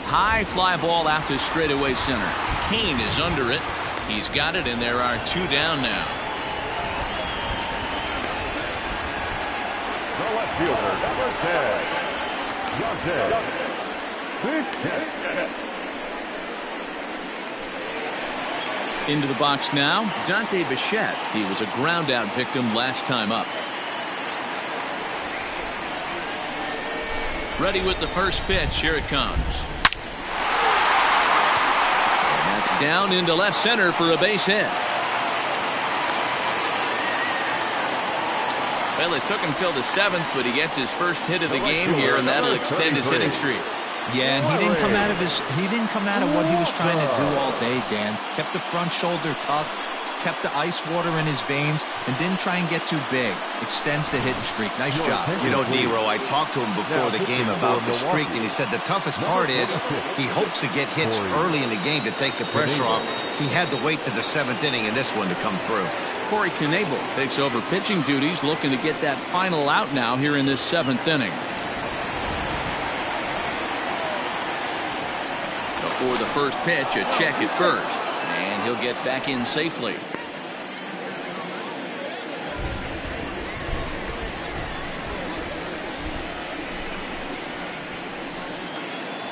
High fly ball out to straightaway center. Kane is under it. He's got it, and there are 2 down now. The left fielder, number 10. Into the box now, Dante Bichette. He was a ground out victim last time up. Ready with the first pitch. Here it comes. And that's down into left center for a base hit. Well, it took him till the 7th, but he gets his first hit of the game here, and that'll extend his hitting streak. Yeah, and he didn't come out of what he was trying to do all day, Dan. Kept the front shoulder tucked, kept the ice water in his veins, and didn't try and get too big. Extends the hitting streak. Nice job. You know, D-Row, I talked to him before the game about the streak, and he said the toughest part is he hopes to get hits early in the game to take the pressure off. He had to wait to the 7th inning in this one to come through. Corey Knebel takes over pitching duties, looking to get that final out now here in this 7th inning. Before the first pitch, a check at first, and he'll get back in safely.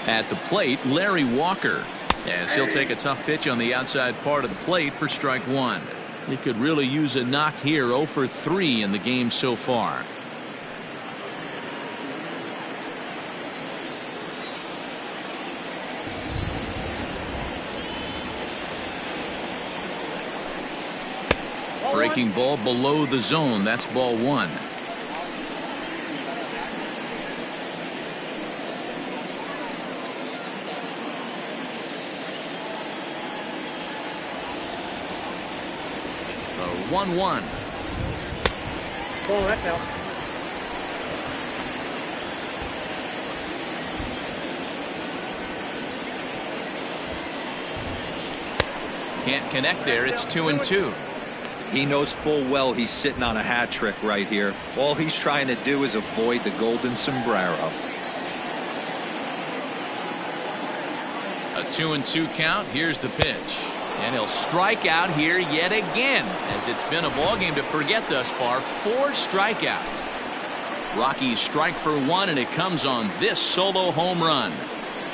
At the plate, Larry Walker, as he'll take a tough pitch on the outside part of the plate for strike 1. He could really use a knock here. 0 for 3 in the game so far. Breaking ball below the zone. That's ball 1. 1-1. Ball right now. Can't connect there. It's 2-2. He knows full well he's sitting on a hat trick right here. All he's trying to do is avoid the golden sombrero. A 2-2 count. Here's the pitch. And he'll strike out here yet again, as it's been a ball game to forget thus far. 4 strikeouts. Rockies strike for 1, and it comes on this solo home run.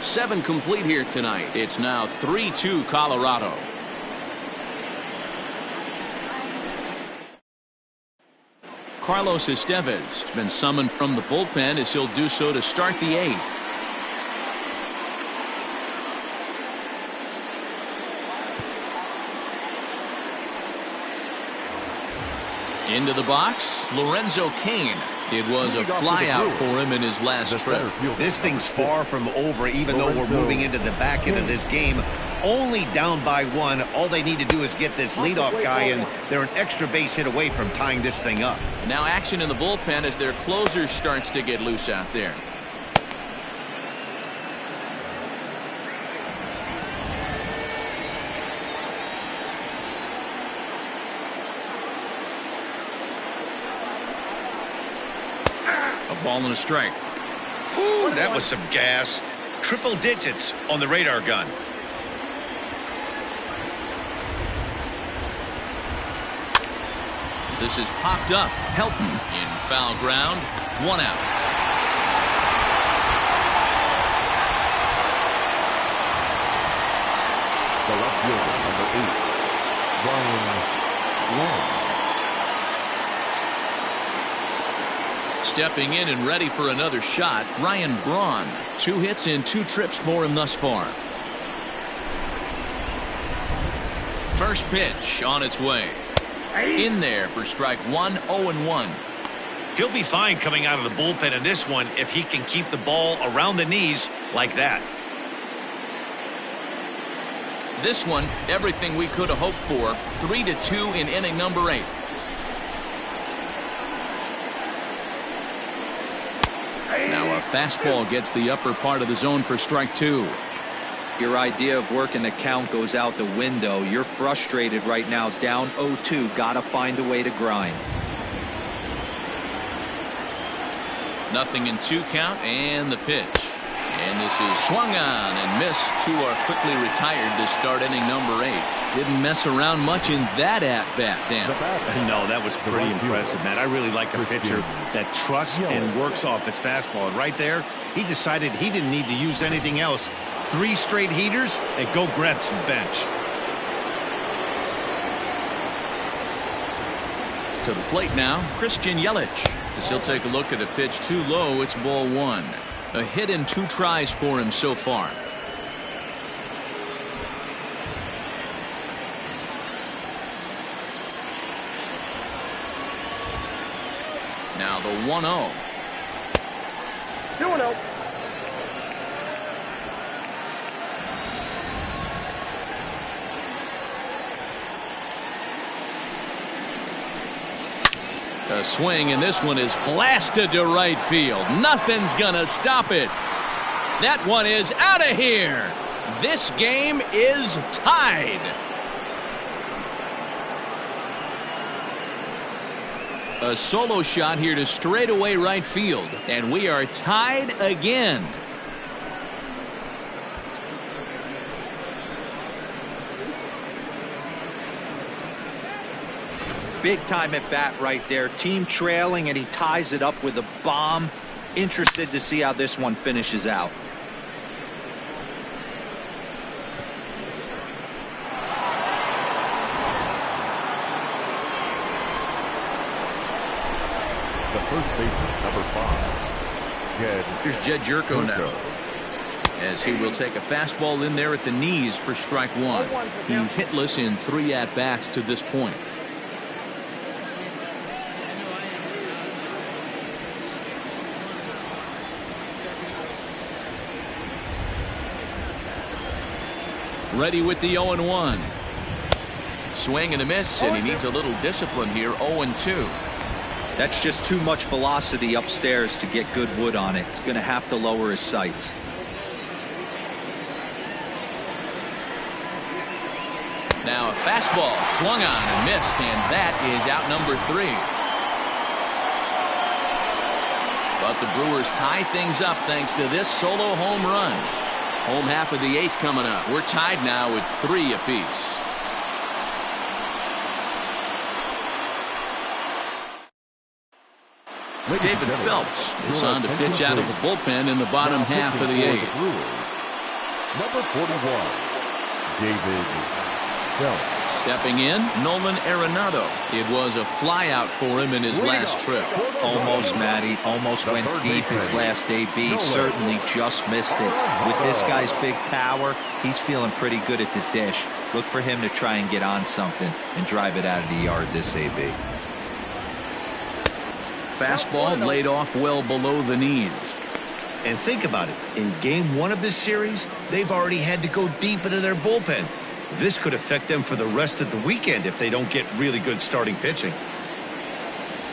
7 complete here tonight. It's now 3-2 Colorado. Carlos Estevez has been summoned from the bullpen, as he'll do so to start the 8th. Into the box, Lorenzo Cain. It was a flyout for him in his last trip. This thing's far from over, even though we're moving into the back end of this game. Only down by 1. All they need to do is get this leadoff guy, and they're an extra base hit away from tying this thing up. Now action in the bullpen as their closer starts to get loose out there. A ball and a strike. Ooh, that was some gas. Triple digits on the radar gun. This is popped up. Helton in foul ground. 1 out. The left fielder, number 8, Ryan Long. Stepping in and ready for another shot, Ryan Braun. 2 hits in 2 trips for him thus far. First pitch on its way. In there for strike 1, 0-1. He'll be fine coming out of the bullpen in this one if he can keep the ball around the knees like that. This one, everything we could have hoped for. 3-2 in inning number 8. Now a fastball gets the upper part of the zone for strike 2. Your idea of working the count goes out the window. You're frustrated right now, down 0-2. Gotta find a way to grind. Nothing in 2 count, and the pitch. And this is swung on and missed. 2 are quickly retired to start inning number 8. Didn't mess around much in that at-bat, Dan. No, that was pretty impressive, man. I really like a pitcher that trusts and works off his fastball. And right there, he decided he didn't need to use anything else. 3 straight heaters and go grab some bench. To the plate now, Christian Yelich. As he'll take a look at a pitch too low, it's ball 1. A hit in 2 tries for him so far. Now the 1-0. 2-0. A swing, and this one is blasted to right field. Nothing's gonna stop it. That one is out of here. This game is tied. A solo shot here to straightaway right field, and we are tied again. Big time at bat right there. Team trailing, and he ties it up with a bomb. Interested to see how this one finishes out. The first baseman, number 5, Jed. Here's Jed Jerko now, as he will take a fastball in there at the knees for strike 1. He's hitless in 3 at-bats to this point. Ready with the 0-1. Swing and a miss, and he needs a little discipline here. 0-2. That's just too much velocity upstairs to get good wood on it. He's going to have to lower his sights. Now a fastball swung on and missed, and that is out number 3. But the Brewers tie things up thanks to this solo home run. Home half of the 8th coming up. We're tied now with 3 apiece. David Phelps is on to pitch out of the bullpen in the bottom half of the 8th. Number 41, David Phelps. Stepping in, Nolan Arenado. It was a flyout for him in his last trip. Almost, Matty. Almost went deep his last AB. Certainly just missed it. With this guy's big power, he's feeling pretty good at the dish. Look for him to try and get on something and drive it out of the yard this AB. Fastball laid off well below the knees. And think about it. In game 1 of this series, they've already had to go deep into their bullpen. This could affect them for the rest of the weekend if they don't get really good starting pitching.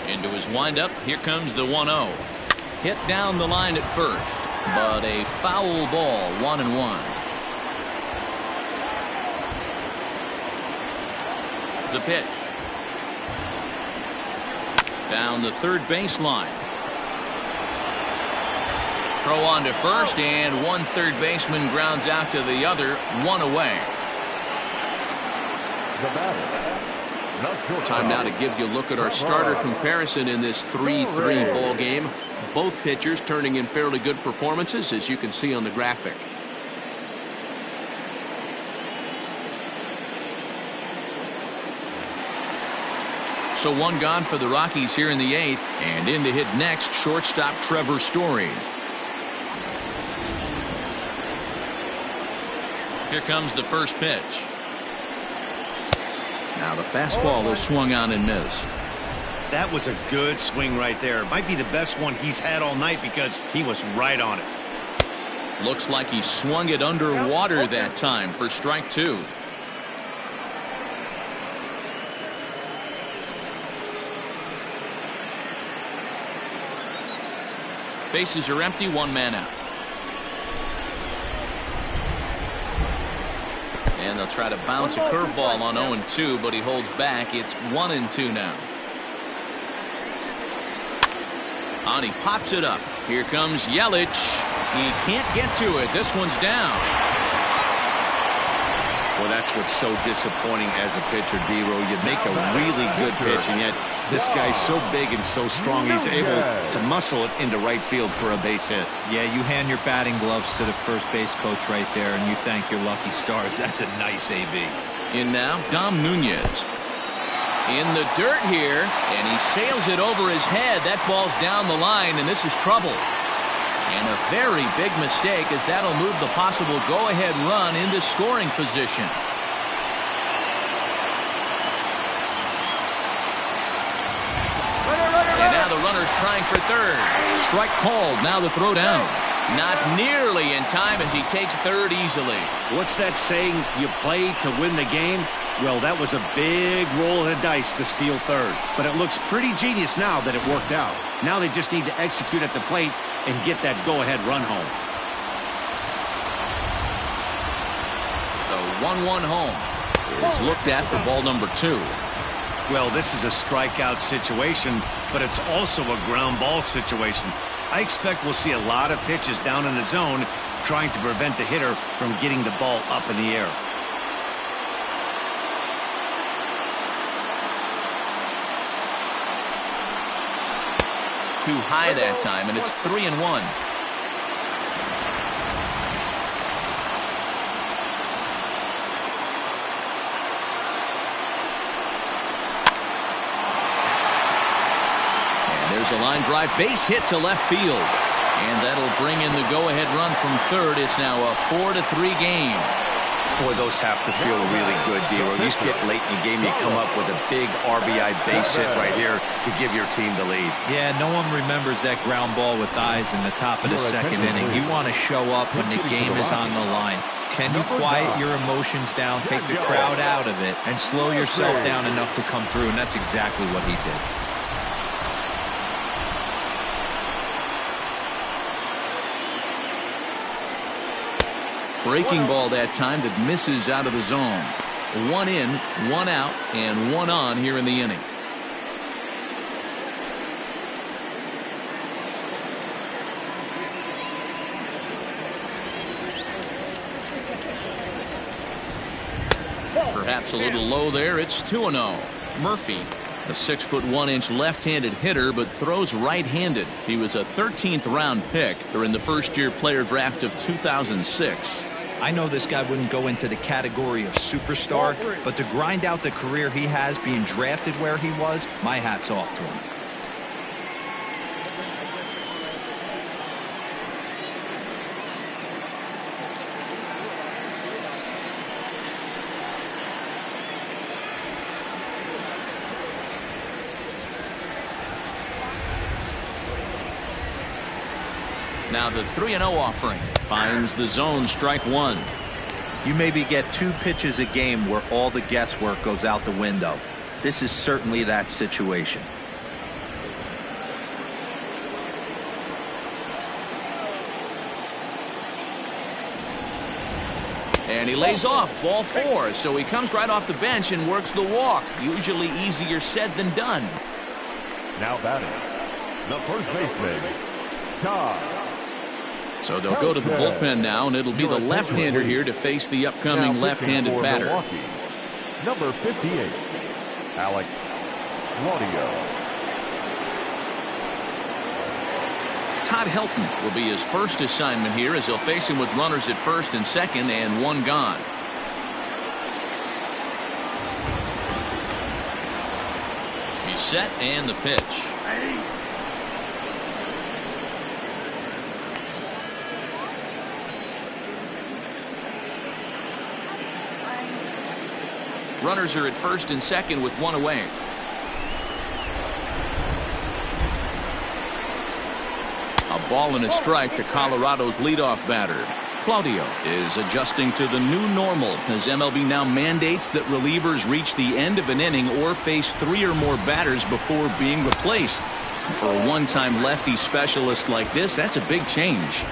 Into his windup, here comes the 1-0. Hit down the line at first, but a foul ball, 1-1. The pitch. Down the third baseline. Throw on to first, and one third baseman grounds out to the other, 1 away. Time now to give you a look at our starter comparison in this 3-3 ball game. Both pitchers turning in fairly good performances, as you can see on the graphic. So 1 gone for the Rockies here in the 8th, and in to hit next, shortstop Trevor Story. Here comes the first pitch. Now the fastball is swung on and missed. That was a good swing right there. Might be the best one he's had all night because he was right on it. Looks like he swung it underwater that time for strike 2. Bases are empty, 1 man out. And they'll try to bounce a curveball on 0-2, but he holds back. It's 1-2 now. And he pops it up. Here comes Yelich. He can't get to it. This one's down. Well, that's what's so disappointing as a pitcher, D-Row. You make a really good pitch, and yet this guy's so big and so strong, he's able to muscle it into right field for a base hit. Yeah, you hand your batting gloves to the first base coach right there, and you thank your lucky stars. That's a nice AB. In now, Dom Nunez. In the dirt here, and he sails it over his head. That ball's down the line, and this is trouble. And a very big mistake, as that'll move the possible go-ahead run into scoring position. And now the runner's trying for third. Strike called. Now the throw down. Not nearly in time as he takes third easily. What's that saying? You play to win the game? Well, that was a big roll of the dice to steal third. But it looks pretty genius now that it worked out. Now they just need to execute at the plate and get that go-ahead run home. The 1-1 home is looked at for ball number 2. Well, this is a strikeout situation, but it's also a ground ball situation. I expect we'll see a lot of pitches down in the zone trying to prevent the hitter from getting the ball up in the air. Too high that time, and it's 3-1. There's a line drive, base hit to left field. And that'll bring in the go-ahead run from third. It's now a 4-3 game. Boy, those have to feel really good, D-Row. You get late in the game, you come up with a big RBI base hit right here to give your team the lead. Yeah, no one remembers that ground ball with eyes in the top of the second inning. You want to show up when the game is on the line. Can you quiet your emotions down, take the crowd out of it, and slow yourself down enough to come through? And that's exactly what he did. Breaking ball that time that misses out of the zone. One in, one out, and one on here in the inning. Perhaps a little low there. It's 2-0. Murphy, a 6'1" left-handed hitter, but throws right-handed. He was a 13th round pick during the first-year player draft of 2006. I know this guy wouldn't go into the category of superstar, but to grind out the career he has being drafted where he was, my hat's off to him. Now the 3-0 offering finds the zone, strike one. You maybe get 2 pitches a game where all the guesswork goes out the window. This is certainly that situation. And he lays off, ball 4, so he comes right off the bench and works the walk. Usually easier said than done. Now batting, the first baseman, Todd. So they'll go to the bullpen now, and it'll be the left-hander here to face the upcoming left-handed batter. Milwaukee, number 58, Alex Claudio. Todd Helton will be his first assignment here as he'll face him with runners at first and second and one gone. He's set and the pitch. Runners are at first and second with one away. A ball and a strike to Colorado's leadoff batter. Claudio is adjusting to the new normal as MLB now mandates that relievers reach the end of an inning or face 3 or more batters before being replaced. For a one-time lefty specialist like this, that's a big change.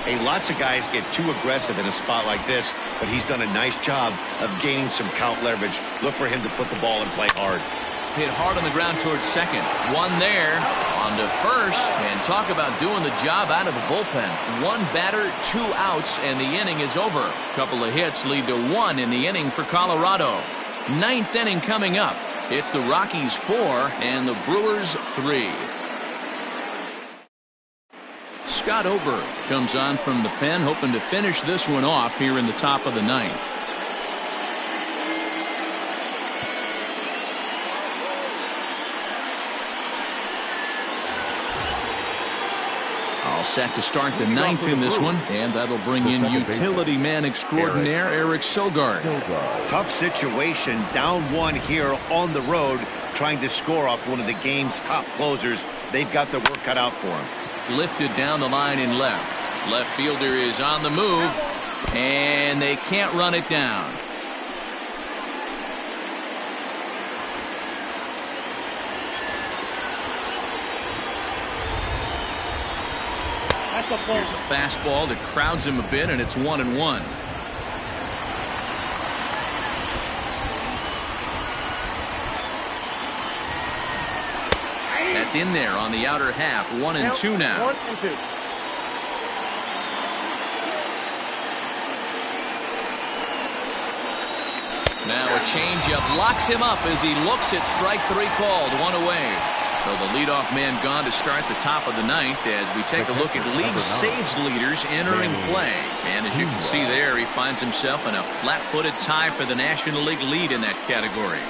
Hey, lots of guys get too aggressive in a spot like this, but he's done a nice job of gaining some count leverage. Look for him to put the ball and play hard. Hit hard on the ground towards second. One there. On to first. And talk about doing the job out of the bullpen. 1 batter, 2 outs, and the inning is over. A couple of hits lead to 1 in the inning for Colorado. 9th inning coming up. It's the Rockies 4 and the Brewers 3. Scott Ober comes on from the pen, hoping to finish this one off here in the top of the 9th. All set to start the 9th in this one, and that'll bring in utility man extraordinaire Eric Sogard. Tough situation, down 1 here on the road, trying to score off one of the game's top closers. They've got the work cut out for him. Lifted down the line in left. Left fielder is on the move, and they can't run it down. Here's a fastball that crowds him a bit, and it's 1-1. That's in there on the outer half. 1-2 now. 1-2. Now a changeup locks him up as he looks at strike 3 called. 1 away. So the leadoff man gone to start the top of the 9th as we take a look at league saves leaders entering play. And as you can see there, he finds himself in a flat-footed tie for the National League lead in that category.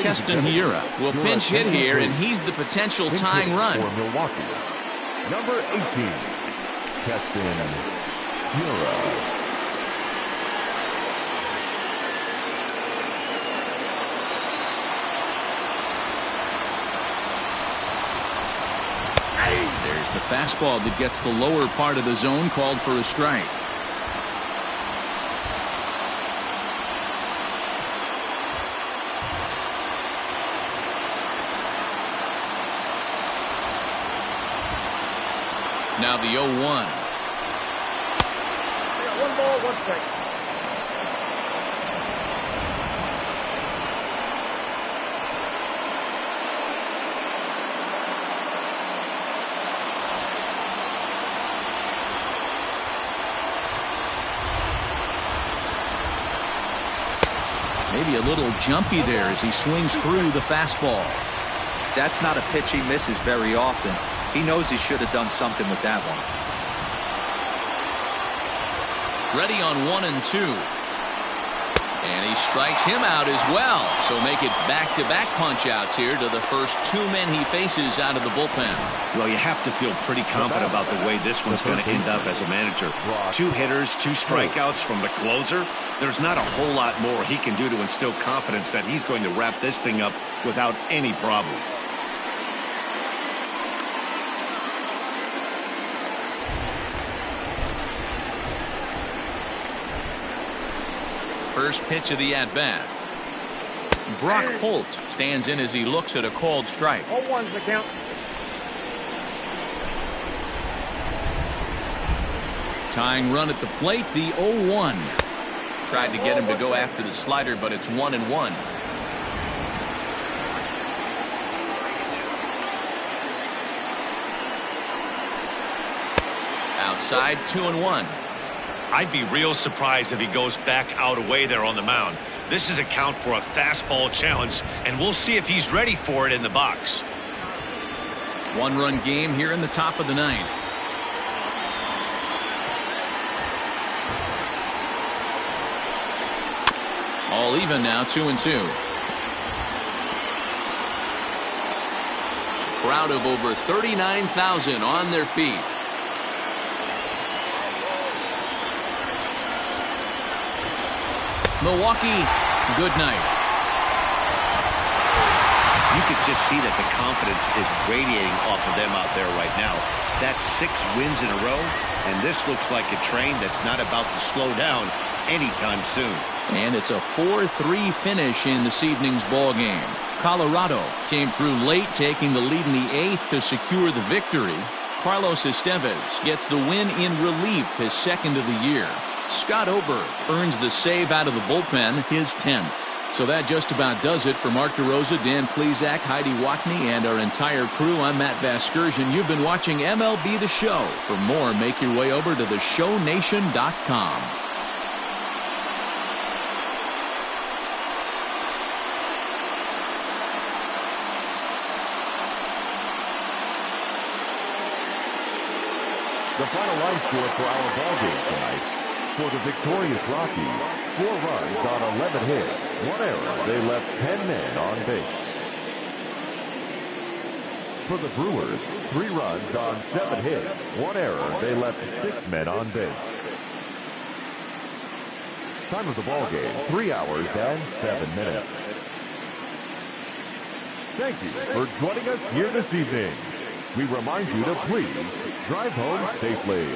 Keston Hiura will pinch hit here, and he's the potential tying run. For Milwaukee, number 18, Keston Hiura. There's the fastball that gets the lower part of the zone, called for a strike. Now the 0-1. 1 ball, 1 strike. Maybe a little jumpy there as he swings through the fastball. That's not a pitch he misses very often. He knows he should have done something with that one. Ready on 1 and 2. And he strikes him out as well. So make it back-to-back punch-outs here to the first 2 men he faces out of the bullpen. Well, you have to feel pretty confident about the way this one's going to end up as a manager. 2 hitters, 2 strikeouts from the closer. There's not a whole lot more he can do to instill confidence that he's going to wrap this thing up without any problem. First pitch of the at-bat. Brock Holt stands in as he looks at a called strike. 0-1's the count. Tying run at the plate, the 0-1. Tried to get him to go after the slider, but it's 1-1. Outside, 2-1. I'd be real surprised if he goes back out away there on the mound. This is a count for a fastball challenge, and we'll see if he's ready for it in the box. 1-run game here in the top of the 9th. All even now, 2-2. Crowd of over 39,000 on their feet. Milwaukee, good night. You can just see that the confidence is radiating off of them out there right now. That's 6 wins in a row, and this looks like a train that's not about to slow down anytime soon. And it's a 4-3 finish in this evening's ball game. Colorado came through late, taking the lead in the 8th to secure the victory. Carlos Estevez gets the win in relief, his 2nd of the year. Scott Oberg earns the save out of the bullpen, his 10th. So that just about does it for Mark DeRosa, Dan Plesac, Heidi Watney, and our entire crew. I'm Matt Vasgersian. You've been watching MLB The Show. For more, make your way over to theshownation.com. The final line score for our ballgame tonight. For the victorious Rockies, 4 runs on 11 hits, 1 error. They left 10 men on base. For the Brewers, 3 runs on 7 hits, 1 error. They left 6 men on base. Time of the ballgame, 3 hours and 7 minutes. Thank you for joining us here this evening. We remind you to please drive home safely.